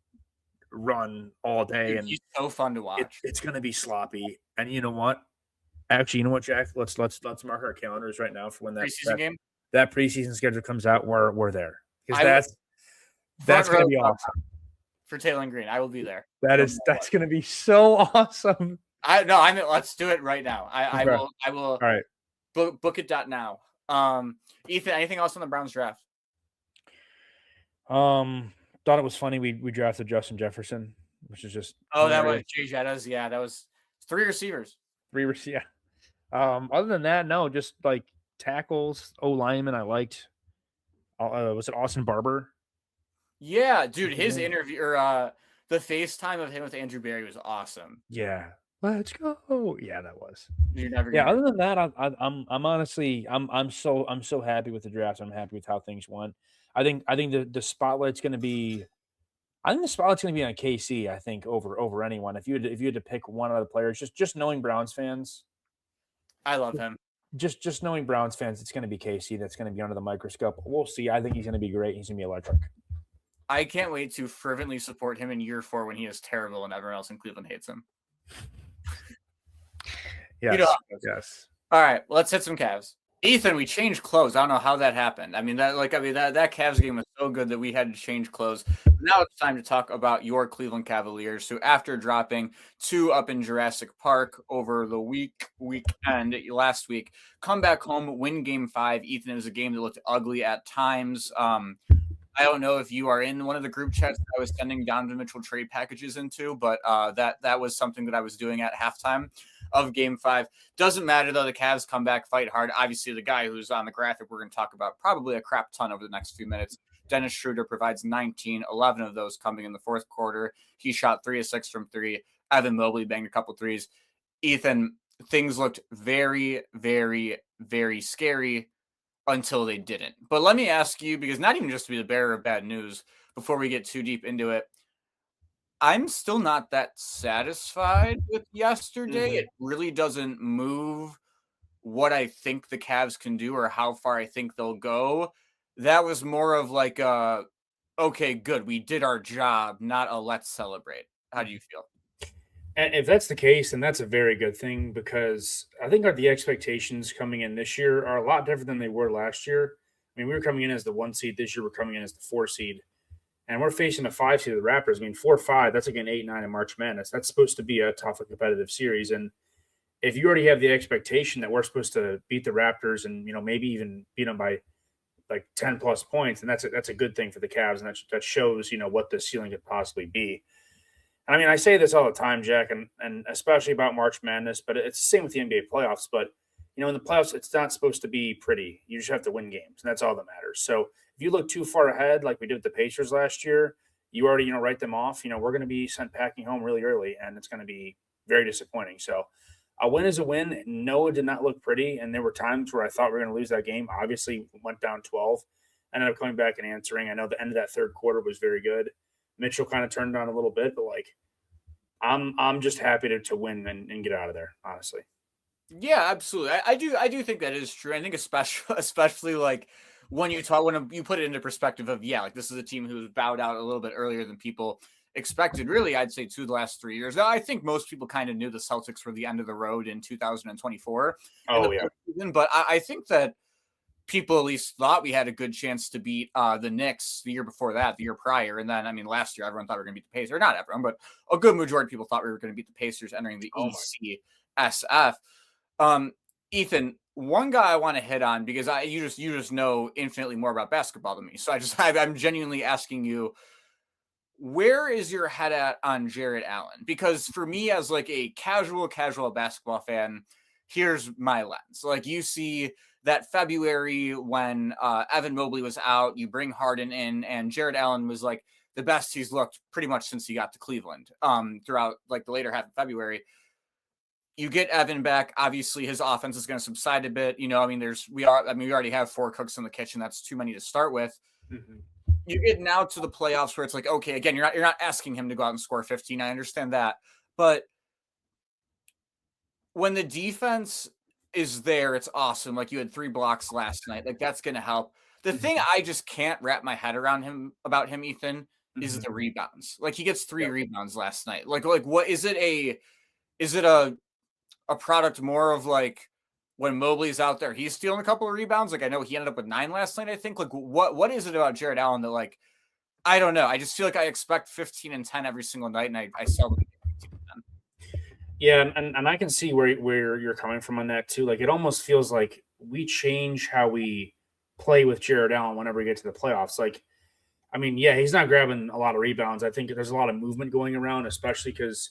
run all day, Dude, and he's so fun to watch. it's going to be sloppy. And you know what? Actually, you know what, Jack? Let's mark our calendars right now for when Preseason game. that preseason schedule comes out. We're there, because I will that's front going row to be awesome. for Taylor Green. I will be there. That's going to be so awesome. Let's do it right now. I Okay. will All right. book it now. Ethan, anything else on the Browns draft? Thought it was funny we drafted Justin Jefferson, which is just Oh, that was hilarious. Jay Jettas. Yeah, that was 3 receivers. 3 yeah. Other than that, no, just like tackles, O lineman I liked. Was it Austin Barber? Yeah, dude, his Mhm. interview or the FaceTime of him with Andrew Berry was awesome. Yeah. Let's go. Yeah, that was. You're never Yeah. gonna. Other than that, I'm honestly I'm so happy with the draft. I'm happy with how things went. I think the spotlight's going to be. I think the spotlight's going to be on KC. I think over anyone. If you had to pick one of the players, just knowing Browns fans, I love him. just knowing Browns fans, it's going to be KC. That's going to be under the microscope. We'll see. I think he's going to be great. He's going to be electric. I can't wait to fervently support him in year 4 when he is terrible and everyone else in Cleveland hates him. Yes. How Yes. All right, let's hit some Cavs. Ethan, we changed clothes. I don't know how that happened. I mean, that Cavs game was so good that we had to change clothes. Now it's time to talk about your Cleveland Cavaliers, who, after dropping 2 up in Jurassic Park over the weekend last week, come back home, win Game 5. Ethan, it was a game that looked ugly at times. I don't know if you are in one of the group chats that I was sending Donovan Mitchell trade packages into, but that was something that I was doing at halftime of Game 5. Doesn't matter, though. The Cavs come back, fight hard. Obviously, the guy who's on the graphic we're going to talk about probably a crap ton over the next few minutes, Dennis Schroeder, provides 19, 11 of those coming in the fourth quarter. He shot 3 of 6 from 3. Evan Mobley banged a couple threes. Ethan, things looked very, very, very scary until they didn't. But let me ask you, because not even just to be the bearer of bad news, before we get too deep into it, I'm still not that satisfied with yesterday. Mhm. It really doesn't move what I think the Cavs can do or how far I think they'll go. That was more of like okay, good, we did our job, not a let's celebrate. How do you feel? And if that's the case, then that's a very good thing, because I think the expectations coming in this year are a lot different than they were last year. I mean, we were coming in as the 1 seed. This year, we're coming in as the 4 seed. And we're facing a 5 seed of the Raptors. I mean, 4-5, that's like an 8-9 in March Madness. That's supposed to be a tough and competitive series. And if you already have the expectation that we're supposed to beat the Raptors and maybe even beat them by like 10 plus points, and that's a good thing for the Cavs, and that shows what the ceiling could possibly be. And I mean, I say this all the time, Jack, and especially about March Madness, but it's the same with the NBA playoffs. But in the playoffs, it's not supposed to be pretty. You just have to win games, and that's all that matters. So if you look too far ahead, like we did with the Pacers last year, you already write them off. We're going to be sent packing home really early, and it's going to be very disappointing. So a win is a win. No, it did not look pretty, and there were times where I thought we were going to lose that game. Obviously, went down 12, ended up coming back and answering. I know the end of that third quarter was very good. Mitchell kind of turned on a little bit, but like I'm just happy to win and get out of there, honestly. Yeah, absolutely. I do think that is true. I think especially like when you put it into perspective of like this is a team who's bowed out a little bit earlier than people expected. Really, I'd say 2 of the last 3 years. Now, I think most people kind of knew the Celtics were the end of the road in 2024. Oh yeah, postseason, but I think that people at least thought we had a good chance to beat the Knicks the year before that, the year prior. And then, I mean, last year, everyone thought we were going to beat the Pacers. Not everyone, but a good majority of people thought we were going to beat the Pacers entering the ECSF. Ethan, one guy I want to hit on because you just know infinitely more about basketball than me. So I'm genuinely asking you, where is your head at on Jarrett Allen? Because for me, as like a casual basketball fan, here's my lens. Like you see that February when Evan Mobley was out, you bring Harden in, and Jarrett Allen was like the best he's looked pretty much since he got to Cleveland. Throughout like the later half of February, you get Evan back. Obviously, his offense is going to subside a bit. We already have 4 cooks in the kitchen. That's too many to start with. Mm-hmm. You get now to the playoffs where it's like, okay, again, you're not asking him to go out and score 15. I understand that, but when the defense is there, it's awesome. Like you had 3 blocks last night. Like that's going to help. The thing I just can't wrap my head around about him, Ethan, is the rebounds. Like he gets 3 rebounds last night. Like what is it? Is it a product more of like when Mobley's out there, he's stealing a couple of rebounds? Like I know he ended up with 9 last night, I think. Like what is it about Jarrett Allen that like I don't know. I just feel like I expect 15 and 10 every single night, and I seldom get 15 and 10. Yeah, and I can see where you're coming from on that too. Like it almost feels like we change how we play with Jarrett Allen whenever we get to the playoffs. Like, I mean, yeah, he's not grabbing a lot of rebounds. I think there's a lot of movement going around, especially because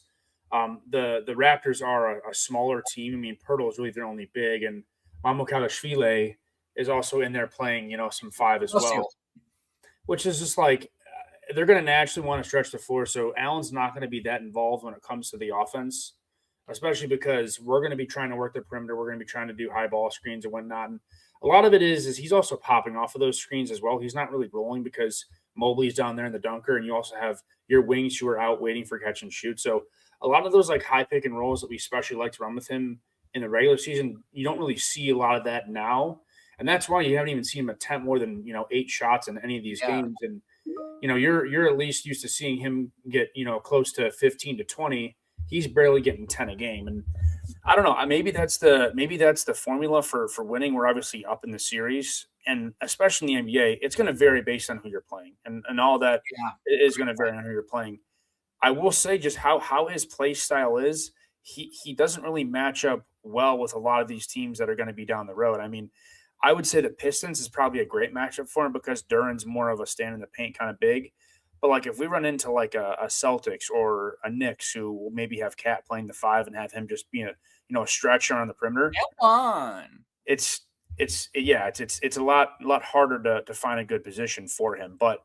the Raptors are a smaller team. I mean, Pirtle is really their only big, and Mamukelashvili is also in there playing, some 5 as well, which is just like they're going to naturally want to stretch the floor. So Allen's not going to be that involved when it comes to the offense, especially because we're going to be trying to work the perimeter. We're going to be trying to do high ball screens and whatnot. And a lot of it is he's also popping off of those screens as well. He's not really rolling because Mobley's down there in the dunker, and you also have your wings who are out waiting for catch and shoot. So a lot of those like high pick and rolls that we especially like to run with him in the regular season, you don't really see a lot of that now. And that's why you haven't even seen him attempt more than 8 shots in any of these games. And you're at least used to seeing him get close to 15 to 20. He's barely getting 10 a game, and I don't know. Maybe that's the formula for winning. We're obviously up in the series, and especially in the NBA, it's going to vary based on who you're playing, and all that is going to vary on who you're playing. I will say just how his play style is. He doesn't really match up well with a lot of these teams that are going to be down the road. I mean, I would say the Pistons is probably a great matchup for him because Duran's more of a stand in the paint kind of big. But like if we run into like a Celtics or a Knicks who will maybe have Cat playing the 5 and have him just being a stretcher on the perimeter, come on, it's a lot harder to find a good position for him. But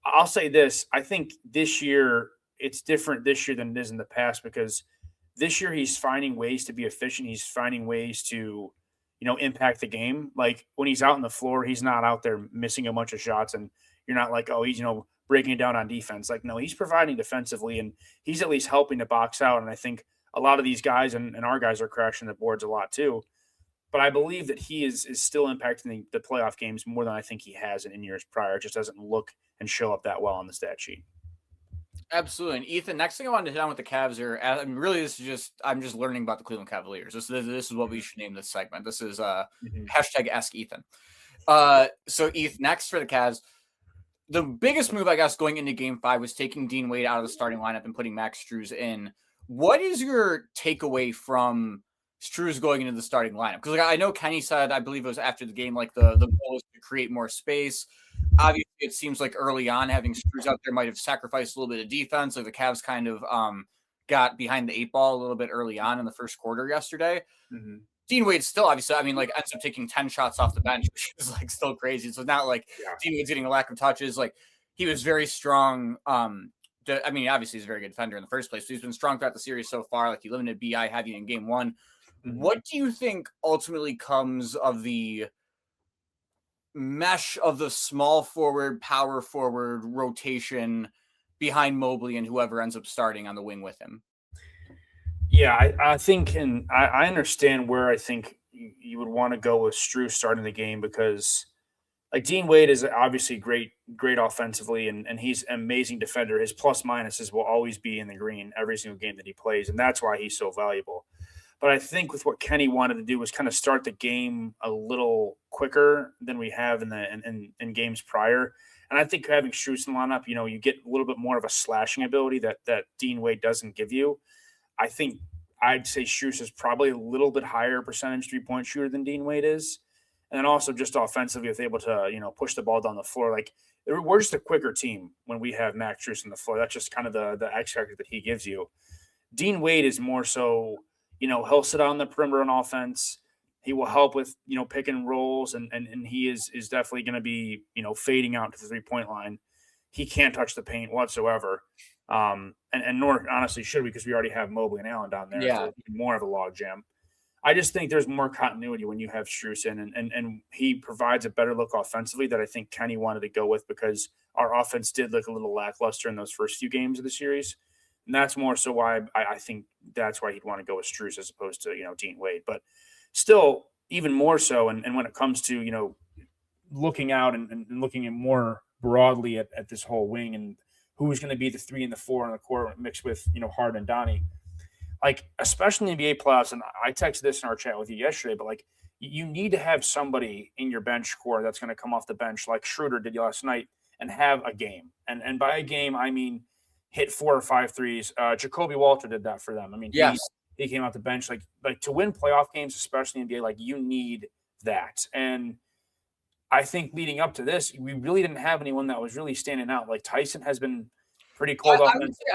I'll say this: I think this year it's different this year than it is in the past because this year he's finding ways to be efficient. He's finding ways to impact the game. Like when he's out on the floor, he's not out there missing a bunch of shots, and you're not like, oh, he's breaking it down on defense. Like, no, he's providing defensively, and he's at least helping to box out. And I think a lot of these guys and our guys are crashing the boards a lot too. But I believe that he is still impacting the playoff games more than I think he has in years prior. It just doesn't look and show up that well on the stat sheet. Absolutely. And Ethan, next thing I wanted to hit on with the Cavs I'm just learning about the Cleveland Cavaliers. This is what we should name this segment. This is hashtag Ask Ethan. So Ethan, next for the Cavs, the biggest move, I guess, going into Game 5 was taking Dean Wade out of the starting lineup and putting Max Strus in. What is your takeaway from Stru's going into the starting lineup? Because I know Kenny said, I believe it was after the game, like the goal is to create more space. Obviously, it seems like early on having Strus out there might have sacrificed a little bit of defense. Like the Cavs kind of got behind the 8 ball a little bit early on in the first quarter yesterday. Mm-hmm. Dean Wade still, obviously, I mean, like ends up taking 10 shots off the bench, which is like still crazy. So it's not like Dean Wade's getting a lack of touches. Like he was very strong. I mean, obviously he's a very good defender in the first place. So he's been strong throughout the series so far. Like he limited BI heavy in game 1. Mm-hmm. What do you think ultimately comes of the mesh of the small forward, power forward rotation behind Mobley and whoever ends up starting on the wing with him? Yeah, I think, and I understand where I think you would want to go with Strus starting the game because, like, Dean Wade is obviously great offensively, and he's an amazing defender. His plus minuses will always be in the green every single game that he plays, and that's why he's so valuable. But I think with what Kenny wanted to do was kind of start the game a little quicker than we have in games prior. And I think having Strus in the lineup, you get a little bit more of a slashing ability that Dean Wade doesn't give you. I think I'd say Strus is probably a little bit higher percentage 3-point shooter than Dean Wade is. And then also just offensively, if they're able to, push the ball down the floor, like we're just a quicker team when we have Max Strus on the floor. That's just kind of the X factor that he gives you. Dean Wade is more so, he'll sit on the perimeter on offense. He will help with, pick and rolls, and he is definitely going to be, fading out to the 3-point line. He can't touch the paint whatsoever. And nor honestly should we, because we already have Mobley and Allen down there. Yeah. So more of a log jam. I just think there's more continuity when you have Strus in, and he provides a better look offensively that I think Kenny wanted to go with because our offense did look a little lackluster in those first few games of the series. And that's more so why I think that's why he'd want to go with Strus as opposed to, Dean Wade. But still, even more so, and when it comes to, looking out and looking at more broadly at this whole wing and who's going to be the 3 and the 4 on the court mixed with, Harden and Donnie. Like, especially in the NBA playoffs, and I texted this in our chat with you yesterday, but, like, you need to have somebody in your bench core that's going to come off the bench like Schroeder did last night and have a game. And by a game, I mean hit 4 or 5 threes. Jacoby Walter did that for them. I mean, yes. He came out the bench. Like to win playoff games, especially in the NBA, like, you need that. And I think leading up to this, we really didn't have anyone that was really standing out. Like Tyson has been pretty cold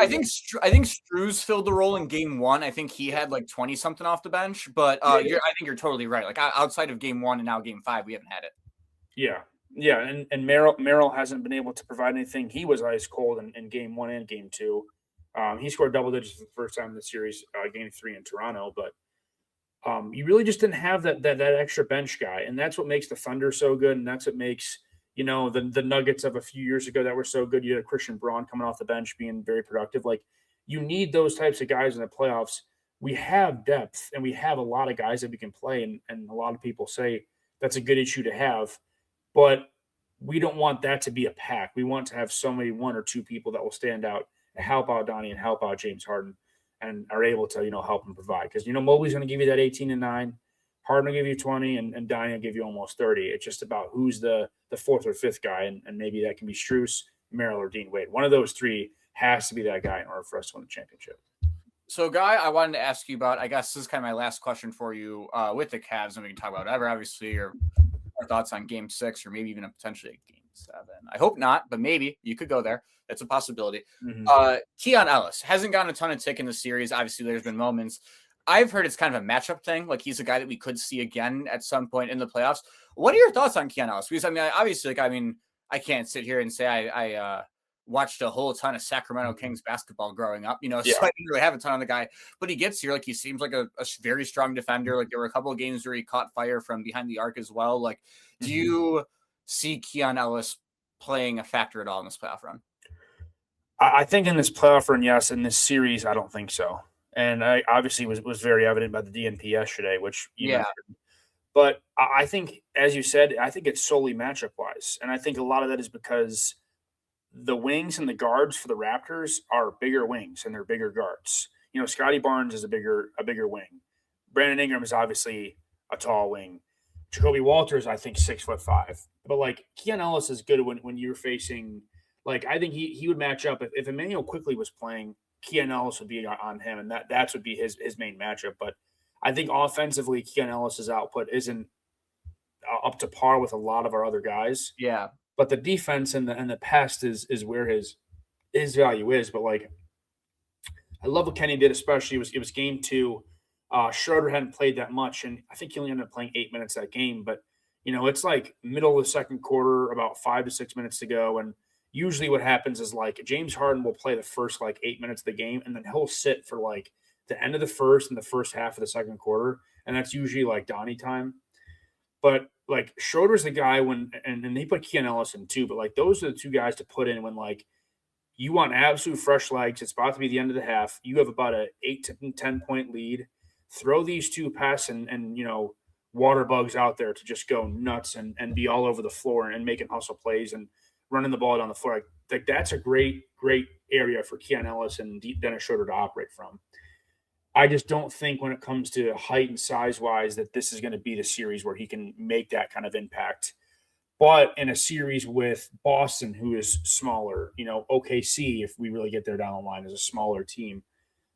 I think Strus filled the role in game 1. I think he had like 20 something off the bench, but I think you're totally right. Like outside of game 1 and now game 5, we haven't had it. Yeah, and Merrill hasn't been able to provide anything. He was ice cold in game 1 and game 2. He scored double digits for the first time in the series, game 3 in Toronto, but you really just didn't have that extra bench guy, and that's what makes the Thunder so good, and that's what makes the Nuggets of a few years ago that were so good. You had Christian Braun coming off the bench being very productive. Like, you need those types of guys in the playoffs. We have depth, and we have a lot of guys that we can play, and a lot of people say that's a good issue to have, but we don't want that to be a pack. We want to have somebody, 1 or 2 people that will stand out and help out Donnie and help out James Harden and are able to, help him provide. Because, Mobley's going to give you that 18 and 9. Harden will give you 20, and Donnie will give you almost 30. It's just about who's the 4th or 5th guy, and maybe that can be Strus, Merrill, or Dean Wade. One of those 3 has to be that guy in order for us to win the championship. So, Guy, I wanted to ask you about, I guess this is kind of my last question for you with the Cavs, and we can talk about whatever, obviously, your thoughts on game 6 or maybe even potentially game 7. I hope not, but maybe you could go there. That's a possibility. Mm-hmm. Keon Ellis hasn't gotten a ton of tick in the series. Obviously, there's been moments. I've heard it's kind of a matchup thing. Like, he's a guy that we could see again at some point in the playoffs. What are your thoughts on Keon Ellis? Because, I can't sit here and say I watched a whole ton of Sacramento Kings basketball growing up, so I didn't really have a ton on the guy. But he gets here. Like, he seems like a very strong defender. Like, there were a couple of games where he caught fire from behind the arc as well. Like, do you see Keon Ellis playing a factor at all in this playoff run? I think in this playoff run, yes. In this series, I don't think so. And I obviously was very evident by the DNP yesterday, which you mentioned. But I think, as you said, I think it's solely matchup-wise. And I think a lot of that is because the wings and the guards for the Raptors are bigger wings and they're bigger guards. Scotty Barnes is a bigger wing. Brandon Ingram is obviously a tall wing. Jacoby Walters, I think, 6'5". But, like, Keon Ellis is good when you're facing – like, I think he would match up. If Emmanuel Quickly was playing, Keon Ellis would be on him, and that would be his main matchup. But I think offensively, Keon Ellis's output isn't up to par with a lot of our other guys. Yeah. But the defense and the pest is where his value is. But like I love what Kenny did, especially it was game two. Schroeder hadn't played that much, and I think he only ended up playing 8 minutes that game. But it's like middle of the second quarter, about 5 to 6 minutes to go, and usually what happens is like James Harden will play the first like 8 minutes of the game, and then he'll sit for like the end of the first and the first half of the second quarter, and that's usually like Donnie time. But like Schroeder's the guy and they put Keon Ellis in too, but like those are the two guys to put in when like you want absolute fresh legs. It's about to be the end of the half. You have about a 8 to 10 point lead. Throw these two pass and water bugs out there to just go nuts and be all over the floor and making hustle plays and running the ball down the floor. Like that's a great area for Keon Ellis and Dennis Schroeder to operate from. I just don't think when it comes to height and size wise that this is going to be the series where he can make that kind of impact. But in a series with Boston, who is smaller, OKC, if we really get there down the line, is a smaller team.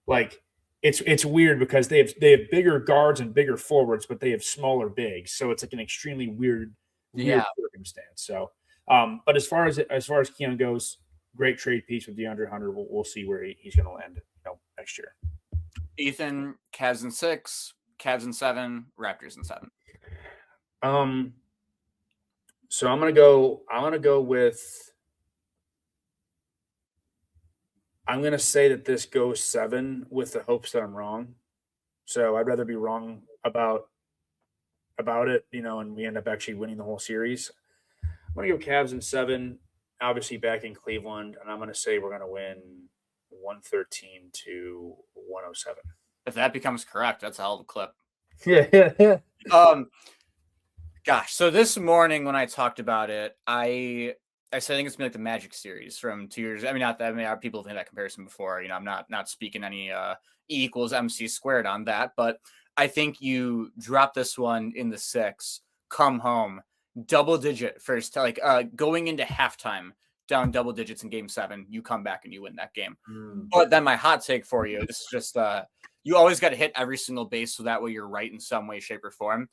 Like it's weird because they have bigger guards and bigger forwards, but they have smaller bigs. So it's like an extremely weird circumstance. So, but as far as Keon goes, great trade piece with DeAndre Hunter. We'll see where he's going to land, next year. Ethan, Cavs in 6, Cavs in 7, Raptors in 7. So I'm gonna go with. I'm gonna say that this goes 7 with the hopes that I'm wrong. So I'd rather be wrong about it, and we end up actually winning the whole series. I'm gonna go Cavs in 7, obviously back in Cleveland, and I'm gonna say we're gonna win 113 to 107. If that becomes correct, that's a hell of a clip. Yeah. Gosh, so this morning when I talked about it, I said I think it's been like the Magic series from 2 years. I mean, not that people have made that comparison before. I'm not speaking any E equals MC squared on that, but I think you drop this one in the 6, come home, double digit first, like going into halftime down double digits in game 7, you come back and you win that game. But then my hot take for you, this is just you always got to hit every single base so that way you're right in some way, shape, or form.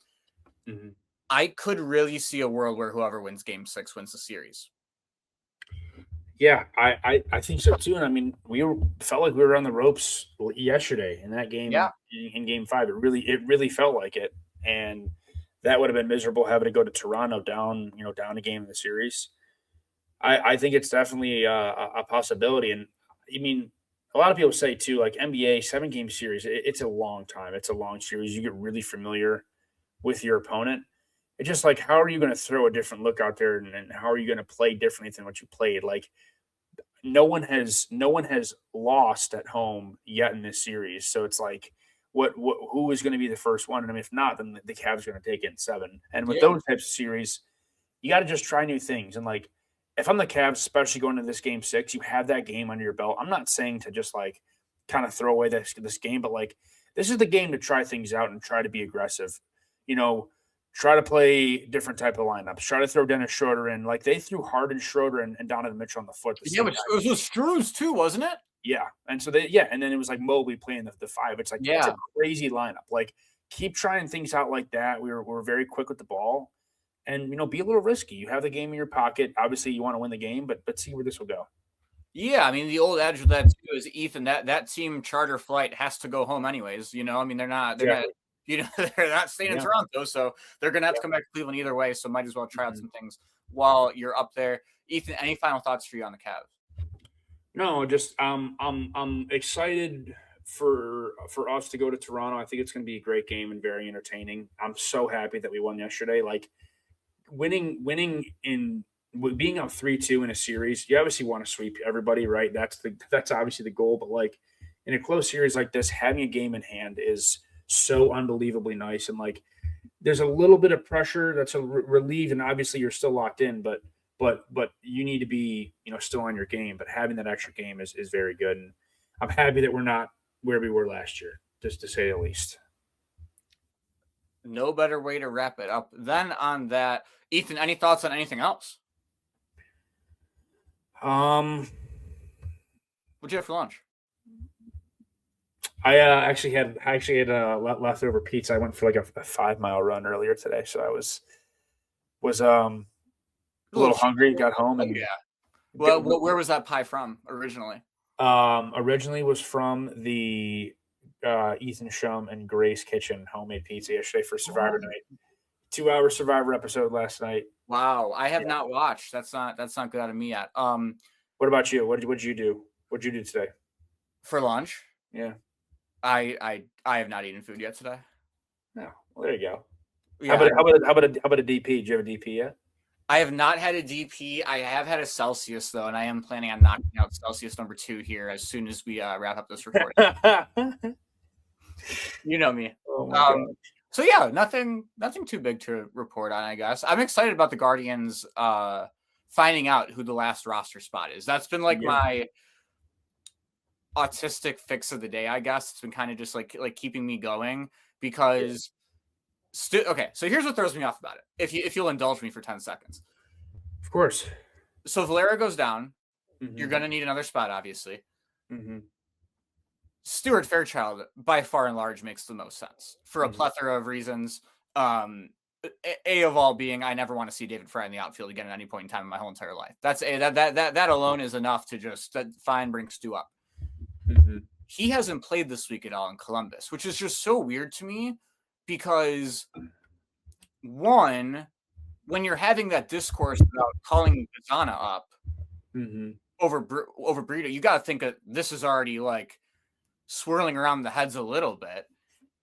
Mm-hmm. I could really see a world where whoever wins game 6 wins the series. Yeah, I think so too. And I mean, felt like we were on the ropes yesterday in that game. Yeah. In game 5, it really felt like it, and that would have been miserable having to go to Toronto down a game in the series. I think it's definitely a possibility, and I mean, a lot of people say too, like NBA 7-game series, it's a long time. It's a long series. You get really familiar with your opponent. It's just like, how are you going to throw a different look out there, and how are you going to play differently than what you played? Like, no one has lost at home yet in this series. So it's like, who is going to be the first one? And I mean, if not, then the Cavs are going to take it in 7. And with those types of series, you got to just try new things. And like, if I'm the Cavs, especially going into this game 6, you have that game under your belt. I'm not saying to just like kind of throw away this game, but like, this is the game to try things out and try to be aggressive. Try to play different type of lineups. Try to throw Dennis Schroeder in. Like, they threw Harden, Schroeder, and Donovan Mitchell on the foot. Yeah, but it was with Struz too, wasn't it? Yeah. And so and then it was like Mobley playing the 5. It's like, it's a crazy lineup. Like, keep trying things out like that. We're very quick with the ball, and be a little risky. You have the game in your pocket. Obviously, you want to win the game, but see where this will go. Yeah, I mean, the old adage of that too is, Ethan, that team charter flight has to go home anyways. I mean, they're not. They're not staying in Toronto, so they're going to have to come back to Cleveland either way. So might as well try out some things while you're up there. Ethan, any final thoughts for you on the Cavs? No, just I'm excited for us to go to Toronto. I think it's going to be a great game and very entertaining. I'm so happy that we won yesterday. Like, winning in being up 3-2 in a series, you obviously want to sweep everybody, right? That's obviously the goal. But like, in a close series like this, having a game in hand is so unbelievably nice. And like, there's a little bit of pressure that's relieved, and obviously you're still locked in, but you need to be still on your game. But having that extra game is very good, and I'm happy that we're not where we were last year, just to say the least. No better way to wrap it up than on that. Ethan, any thoughts on anything else? What'd you have for lunch? I actually had leftover pizza. I went for like a 5 mile run earlier today, so I was A a little little cheap. hungry. Got home Oh and yeah. get, Well, where was that pie from originally? originally was from the Ethan Shum and Grace Kitchen homemade pizza yesterday for Survivor Oh. Night. 2 hour Survivor episode last night. Wow, I have Yeah. not watched. That's not good out of me yet. What about you? What'd you do? What'd you do today? For lunch, Yeah. I have not eaten food yet today. Oh, well, there you go. Yeah, How about a DP? Do you have a DP yet? I have not had a DP. I have had a Celsius though, and I am planning on knocking out Celsius number 2 here as soon as we wrap up this recording. You know me. Oh my Um, god. so yeah, nothing too big to report on, I guess. I'm excited about the Guardians finding out who the last roster spot is. That's been like Yeah. my autistic fix of the day, I guess. It's been kind of just like keeping me going because okay, so here's what throws me off about it. If you'll indulge me for 10 seconds. Of course. So Valera goes down. Mm-hmm. You're going to need another spot, obviously. Mm-hmm. Stuart Fairchild, by far and large, makes the most sense for a plethora of reasons. A of all being, I never want to see David Fry in the outfield again at any point in time in my whole entire life. That's that alone is enough to just fine bring Stu up. Mm-hmm. He hasn't played this week at all in Columbus, which is just so weird to me because one, when you're having that discourse about calling Bazzana up over Brito, you got to think that this is already like swirling around the heads a little bit.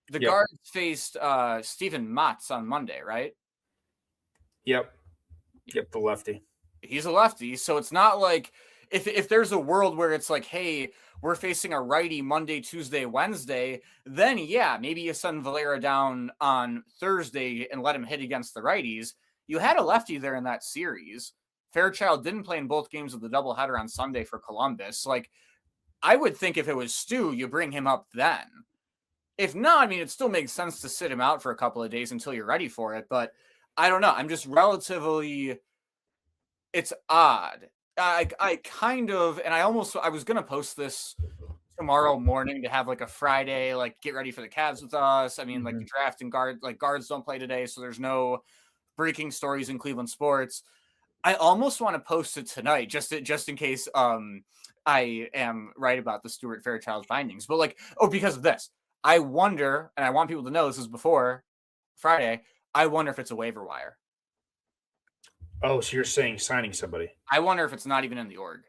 The Guards faced Steven Matz on Monday, right? Yep, the lefty. He's a lefty, so it's not like if there's a world where it's like, hey, we're facing a righty Monday, Tuesday, Wednesday, then yeah, maybe you send Valera down on Thursday and let him hit against the righties. You had a lefty there in that series. Fairchild didn't play in both games of the doubleheader on Sunday for Columbus. Like, I would think if it was Stu, you bring him up then. If not, I mean, it still makes sense to sit him out for a couple of days until you're ready for it. But I don't know. I'm just relatively, it's odd. I kind of, and I was going to post this tomorrow morning to have like a Friday, like get ready for the Cavs with us. I mean, like the draft and guards don't play today. So there's no breaking stories in Cleveland sports. I almost want to post it tonight just in case I am right about the Stuart Fairchild findings. But like, because of this, I wonder, and I want people to know this is before Friday, I wonder if it's a waiver wire. Oh, so you're saying signing somebody? I wonder if it's not even in the org.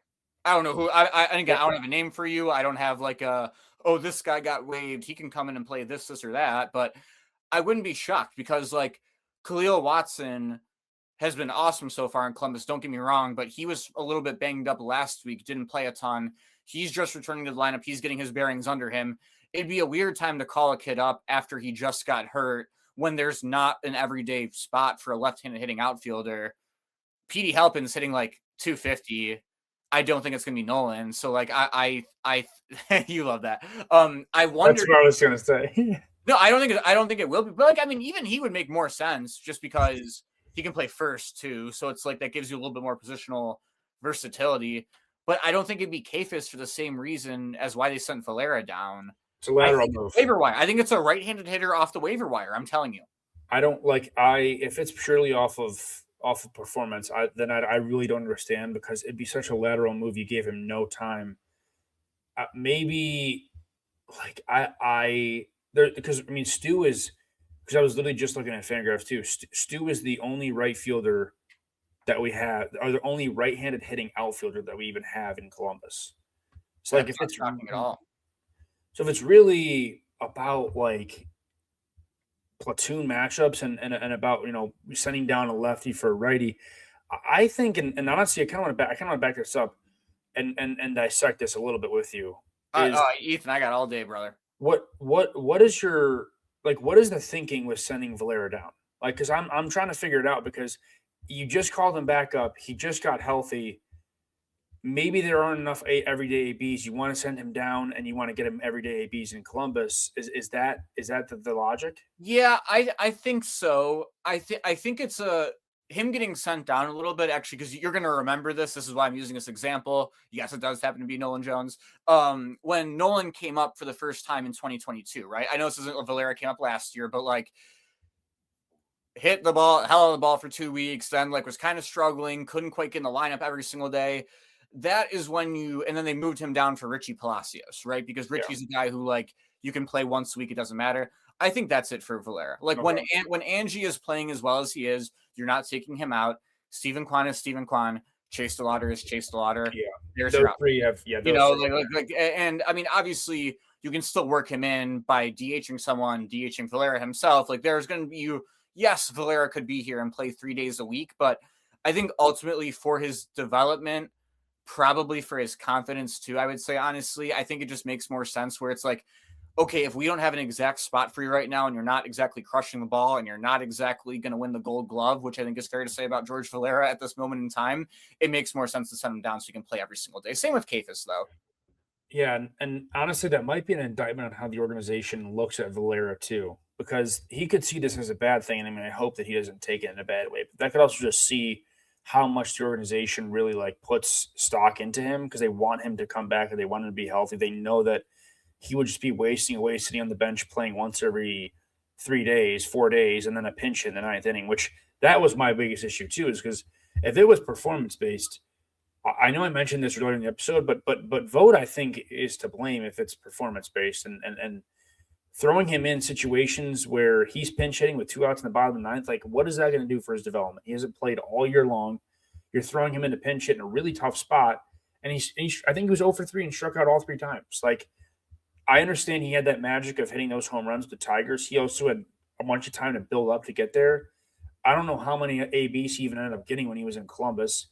I don't know who. Again, I don't have a name for you. I don't have like this guy got waived. He can come in and play this or that. But I wouldn't be shocked because like Khalil Watson has been awesome so far in Columbus. Don't get me wrong, but he was a little bit banged up last week. Didn't play a ton. He's just returning to the lineup. He's getting his bearings under him. It'd be a weird time to call a kid up after he just got hurt when there's not an everyday spot for a left-handed hitting outfielder. Petey Halpin's hitting like 250. I don't think it's gonna be Nolan. So like I you love that. I wonder. That's what I was gonna say. No, I don't think it will be. But like I mean, even he would make more sense just because he can play first too. So it's like that gives you a little bit more positional versatility. But I don't think it'd be Kafis for the same reason as why they sent Valera down. It's a lateral move. Waiver wire. I think it's a right-handed hitter off the waiver wire. I'm telling you. I don't like if it's purely off of performance, then I really don't understand because it'd be such a lateral move. You gave him no time. Maybe like because I mean Stu is because I was literally just looking at Fangraphs too. Stu is the only right fielder that we have, or the only right-handed hitting outfielder that we even have in Columbus. So like if it's shocking at all. So if it's really about like platoon matchups and about sending down a lefty for a righty, I think and honestly I kind of want to back this up and dissect this a little bit with you. Ethan, I got all day, brother. What is your what is the thinking with sending Valera down? Like, because I'm trying to figure it out because you just called him back up. He just got healthy. Maybe there aren't enough everyday ABs. You want to send him down, and you want to get him everyday ABs in Columbus. Is that the logic? Yeah, I think so. I think it's a him getting sent down a little bit, actually, because you're going to remember this. This is why I'm using this example. Yes, it does happen to be Nolan Jones. When Nolan came up for the first time in 2022, right? I know this isn't Valera came up last year, but like hit the ball, hell of the ball for 2 weeks, then like was kind of struggling, couldn't quite get in the lineup every single day. That is when and then they moved him down for Richie Palacios, right? Because Richie's a guy who like you can play once a week, it doesn't matter. I think that's it for Valera. Like when Angie is playing as well as he is, you're not taking him out. Stephen Kwan is Stephen Kwan. Chase DeLauder is Chase DeLauder. Yeah, there's those your three have and I mean obviously you can still work him in by DHing someone, DHing Valera himself. Like there's going to be yes, Valera could be here and play 3 days a week, but I think ultimately for his development, probably for his confidence too, I would say honestly, I think it just makes more sense where it's like, okay, if we don't have an exact spot for you right now and you're not exactly crushing the ball and you're not exactly going to win the Gold Glove, which I think is fair to say about George Valera at this moment in time, it makes more sense to send him down so he can play every single day. Same with Kafis, though. Yeah, and honestly, that might be an indictment on how the organization looks at Valera too, because he could see this as a bad thing, and I mean, I hope that he doesn't take it in a bad way. But that could also just see how much the organization really like puts stock into him because they want him to come back and they want him to be healthy. They know that he would just be wasting away sitting on the bench playing once every 3 days, 4 days, and then a pinch hit in the ninth inning, which that was my biggest issue too, is because if it was performance based, I know I mentioned this earlier in the episode, but Vogt I think is to blame if it's performance based and throwing him in situations where he's pinch hitting with 2 outs in the bottom of the ninth, like what is that going to do for his development? He hasn't played all year long. You're throwing him into pinch hit in a really tough spot, and I think he was 0 for 3 and struck out all 3 times. Like I understand he had that magic of hitting those home runs with the Tigers. He also had a bunch of time to build up to get there. I don't know how many ABs he even ended up getting when he was in Columbus.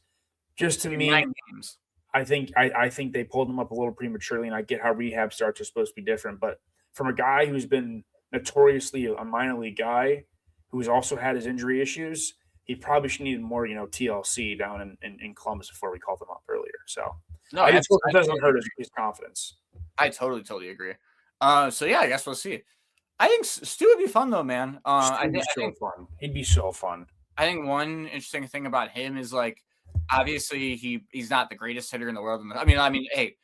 Just to me, 9 games. I think they pulled him up a little prematurely, and I get how rehab starts are supposed to be different. But from a guy who's been notoriously a minor league guy, who's also had his injury issues, he probably should need more, TLC down in Columbus before we called him up earlier. So no, I just hope it doesn't hurt his confidence. I totally agree. So yeah, I guess we'll see. I think Stu would be fun though, man. I think fun. He'd be so fun. I think one interesting thing about him is like, obviously he's not the greatest hitter in the world. I mean, hey,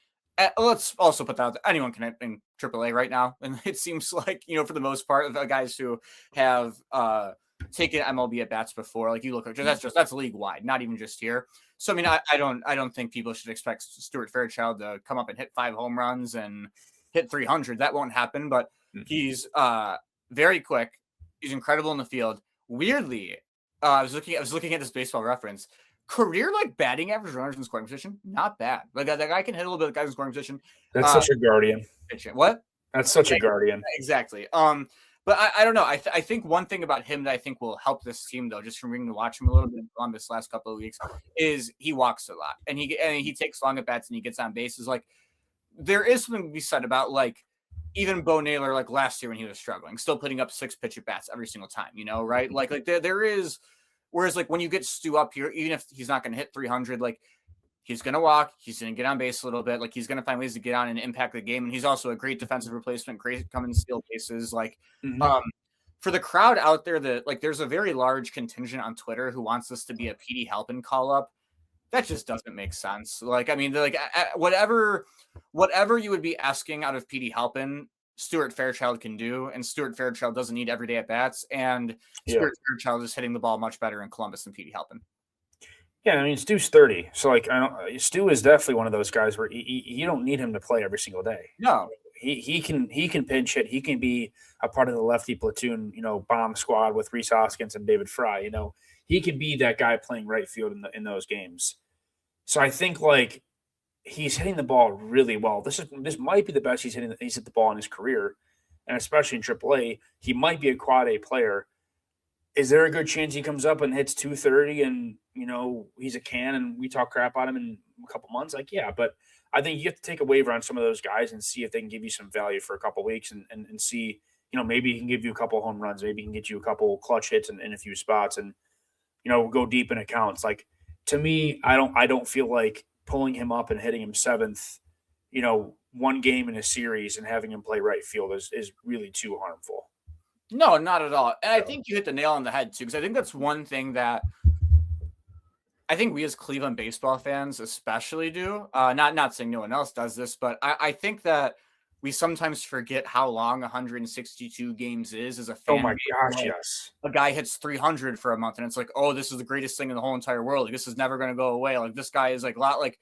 let's also put that out there. Anyone can hit in AAA right now, and it seems like for the most part of the guys who have taken MLB at bats before, like you look at that's league wide, not even just here. So I mean, I don't think people should expect Stuart Fairchild to come up and hit 5 home runs and hit 300. That won't happen. But he's very quick. He's incredible in the field. Weirdly, I was looking at this Baseball Reference. Career like batting average, runners in scoring position, not bad. Like that guy can hit a little bit of guys in scoring position. That's such a guardian. What? That's such a guardian. Exactly. But I don't know. I think one thing about him that I think will help this team, though, just from being to watch him a little bit on this last couple of weeks, is he walks a lot and he takes long at bats and he gets on bases. Like there is something to be said about like even Bo Naylor, like last year when he was struggling, still putting up 6 pitch at bats every single time. Right? Like there is. Whereas like when you get Stu up here, even if he's not going to hit 300, like he's going to walk, he's going to get on base a little bit, like he's going to find ways to get on and impact the game. And he's also a great defensive replacement, great come and steal bases. Like for the crowd out there that like there's a very large contingent on Twitter who wants this to be a PD Halpin call up. That just doesn't make sense. Like, I mean, like whatever you would be asking out of PD Halpin, Stuart Fairchild can do, and Stuart Fairchild doesn't need everyday at bats, and Stuart Fairchild is hitting the ball much better in Columbus than Petey Halpin. Yeah, I mean Stu's 30, so like Stu is definitely one of those guys where you don't need him to play every single day. No, he can pinch hit. He can be a part of the lefty platoon, bomb squad with Rhys Hoskins and David Fry. He can be that guy playing right field in those games. So I think like he's hitting the ball really well. This might be the best he's hit the ball in his career, and especially in AAA, he might be a quad A player. Is there a good chance he comes up and hits 230 and he's a can and we talk crap on him in a couple months? Like, yeah, but I think you have to take a waiver on some of those guys and see if they can give you some value for a couple weeks and see, maybe he can give you a couple home runs, maybe he can get you a couple clutch hits in a few spots and go deep in accounts. Like to me, I don't feel like pulling him up and hitting him 7th, one game in a series and having him play right field is really too harmful. No, not at all. And I think you hit the nail on the head too, because I think that's one thing that I think we as Cleveland baseball fans especially do. Not saying no one else does this, but I think that we sometimes forget how long 162 games is as a Oh fan my base. gosh, Like, yes. a guy hits 300 for a month, and it's like, oh, this is the greatest thing in the whole entire world. Like, this is never going to go away. Like, this guy is like a lot. Like,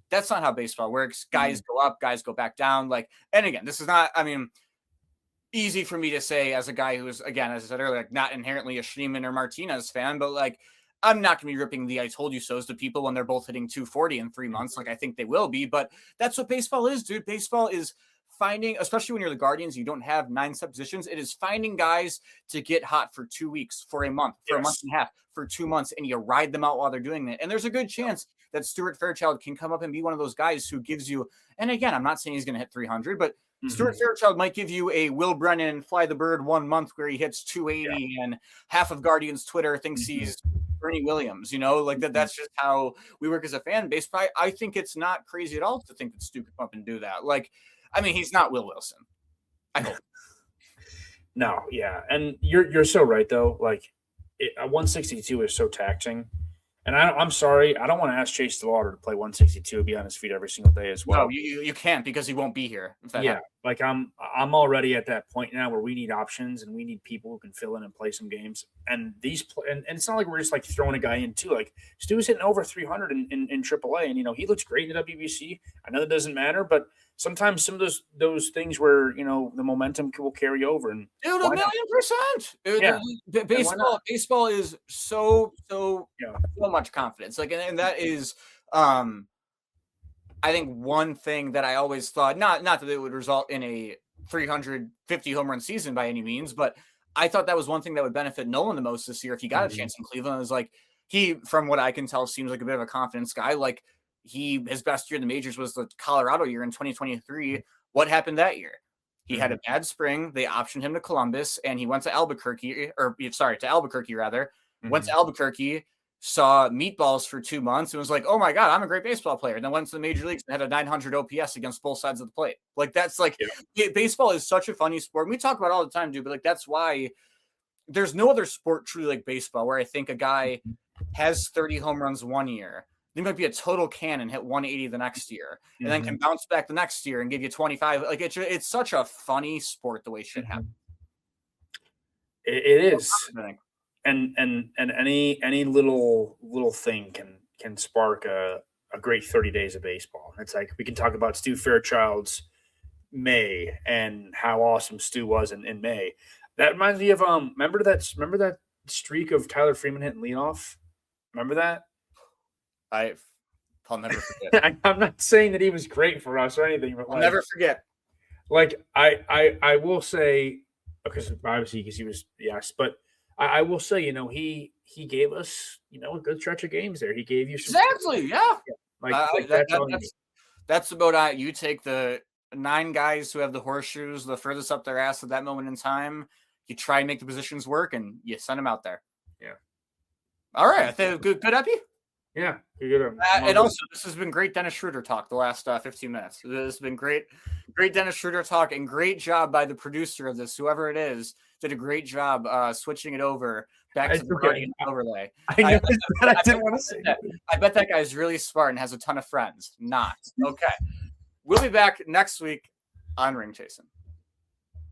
that's not how baseball works. Guys go up, guys go back down. Like, and again, this is not. I mean, easy for me to say as a guy who is, again, as I said earlier, like not inherently a Schneemann or Martinez fan, but like I'm not going to be ripping the "I told you so's" to people when they're both hitting 240 in 3 months. Like I think they will be, but that's what baseball is, dude. Baseball is finding, especially when you're the Guardians, you don't have 9 set positions. It is finding guys to get hot for 2 weeks, for a month, for a month and a half, for 2 months, and you ride them out while they're doing that. And there's a good chance that Stuart Fairchild can come up and be one of those guys who gives you. And again, I'm not saying he's going to hit 300, but Stuart Fairchild might give you a Will Brennan fly the bird 1 month where he hits 280 and half of Guardians Twitter thinks he's Bernie Williams, like that. That's just how we work as a fan base. But I think it's not crazy at all to think that Stu can come up and do that. Like, I mean, he's not Will Wilson. I hope. No, yeah. And you're so right though. Like a 162 is so taxing. And I'm sorry, I don't want to ask Chase DeLauder to play 162 and be on his feet every single day as well. No, you can't because he won't be here. Yeah, like I'm already at that point now where we need options and we need people who can fill in and play some games. And and it's not like we're just like throwing a guy in too. Like Stu's hitting over 300 in AAA, and he looks great in the WBC. I know that doesn't matter, but sometimes some of those things where the momentum will carry over. And dude, 1,000,000%. Yeah. Baseball is so much confidence. Like, and that is, I think one thing that I always thought, not that it would result in a 350 home run season by any means, but I thought that was one thing that would benefit Nolan the most this year if he got a chance in Cleveland. Is like he, from what I can tell, seems like a bit of a confidence guy. Like his best year in the majors was the Colorado year in 2023. What happened that year? He had a bad spring. They optioned him to Columbus, and he went to Albuquerque rather. Went to Albuquerque, saw meatballs for 2 months, and was like, "Oh my god, I'm a great baseball player." And then went to the major leagues and had a 900 OPS against both sides of the plate. Like that's like baseball is such a funny sport. And we talk about it all the time, dude. But like that's why there's no other sport truly like baseball where I think a guy has 30 home runs one year. He might be a total cannon, hit 180 the next year, and then can bounce back the next year and give you 25. Like it's such a funny sport the way shit happens. It is, and any little thing can spark a great 30 days of baseball. It's like we can talk about Stu Fairchild's May and how awesome Stu was in May. That reminds me of remember that streak of Tyler Freeman hitting leadoff? Remember that? I'll never forget. I'm not saying that he was great for us or anything, but I'll never forget. Like I will say, because obviously he was but I will say he gave us a good stretch of games there. He gave you some that's about you take the 9 guys who have the horseshoes the furthest up their ass at that moment in time. You try and make the positions work, and you send them out there. Yeah. All right. I think good Epi. Yeah. You're good. And also, this has been great Dennis Schroeder talk the last 15 minutes. This has been great Dennis Schroeder talk, and great job by the producer of this, whoever it is, did a great job switching it over back to the Guardian overlay. I didn't want to say that. I bet that guy's really smart and has a ton of friends. Not. Okay. We'll be back next week on Ring Chasing.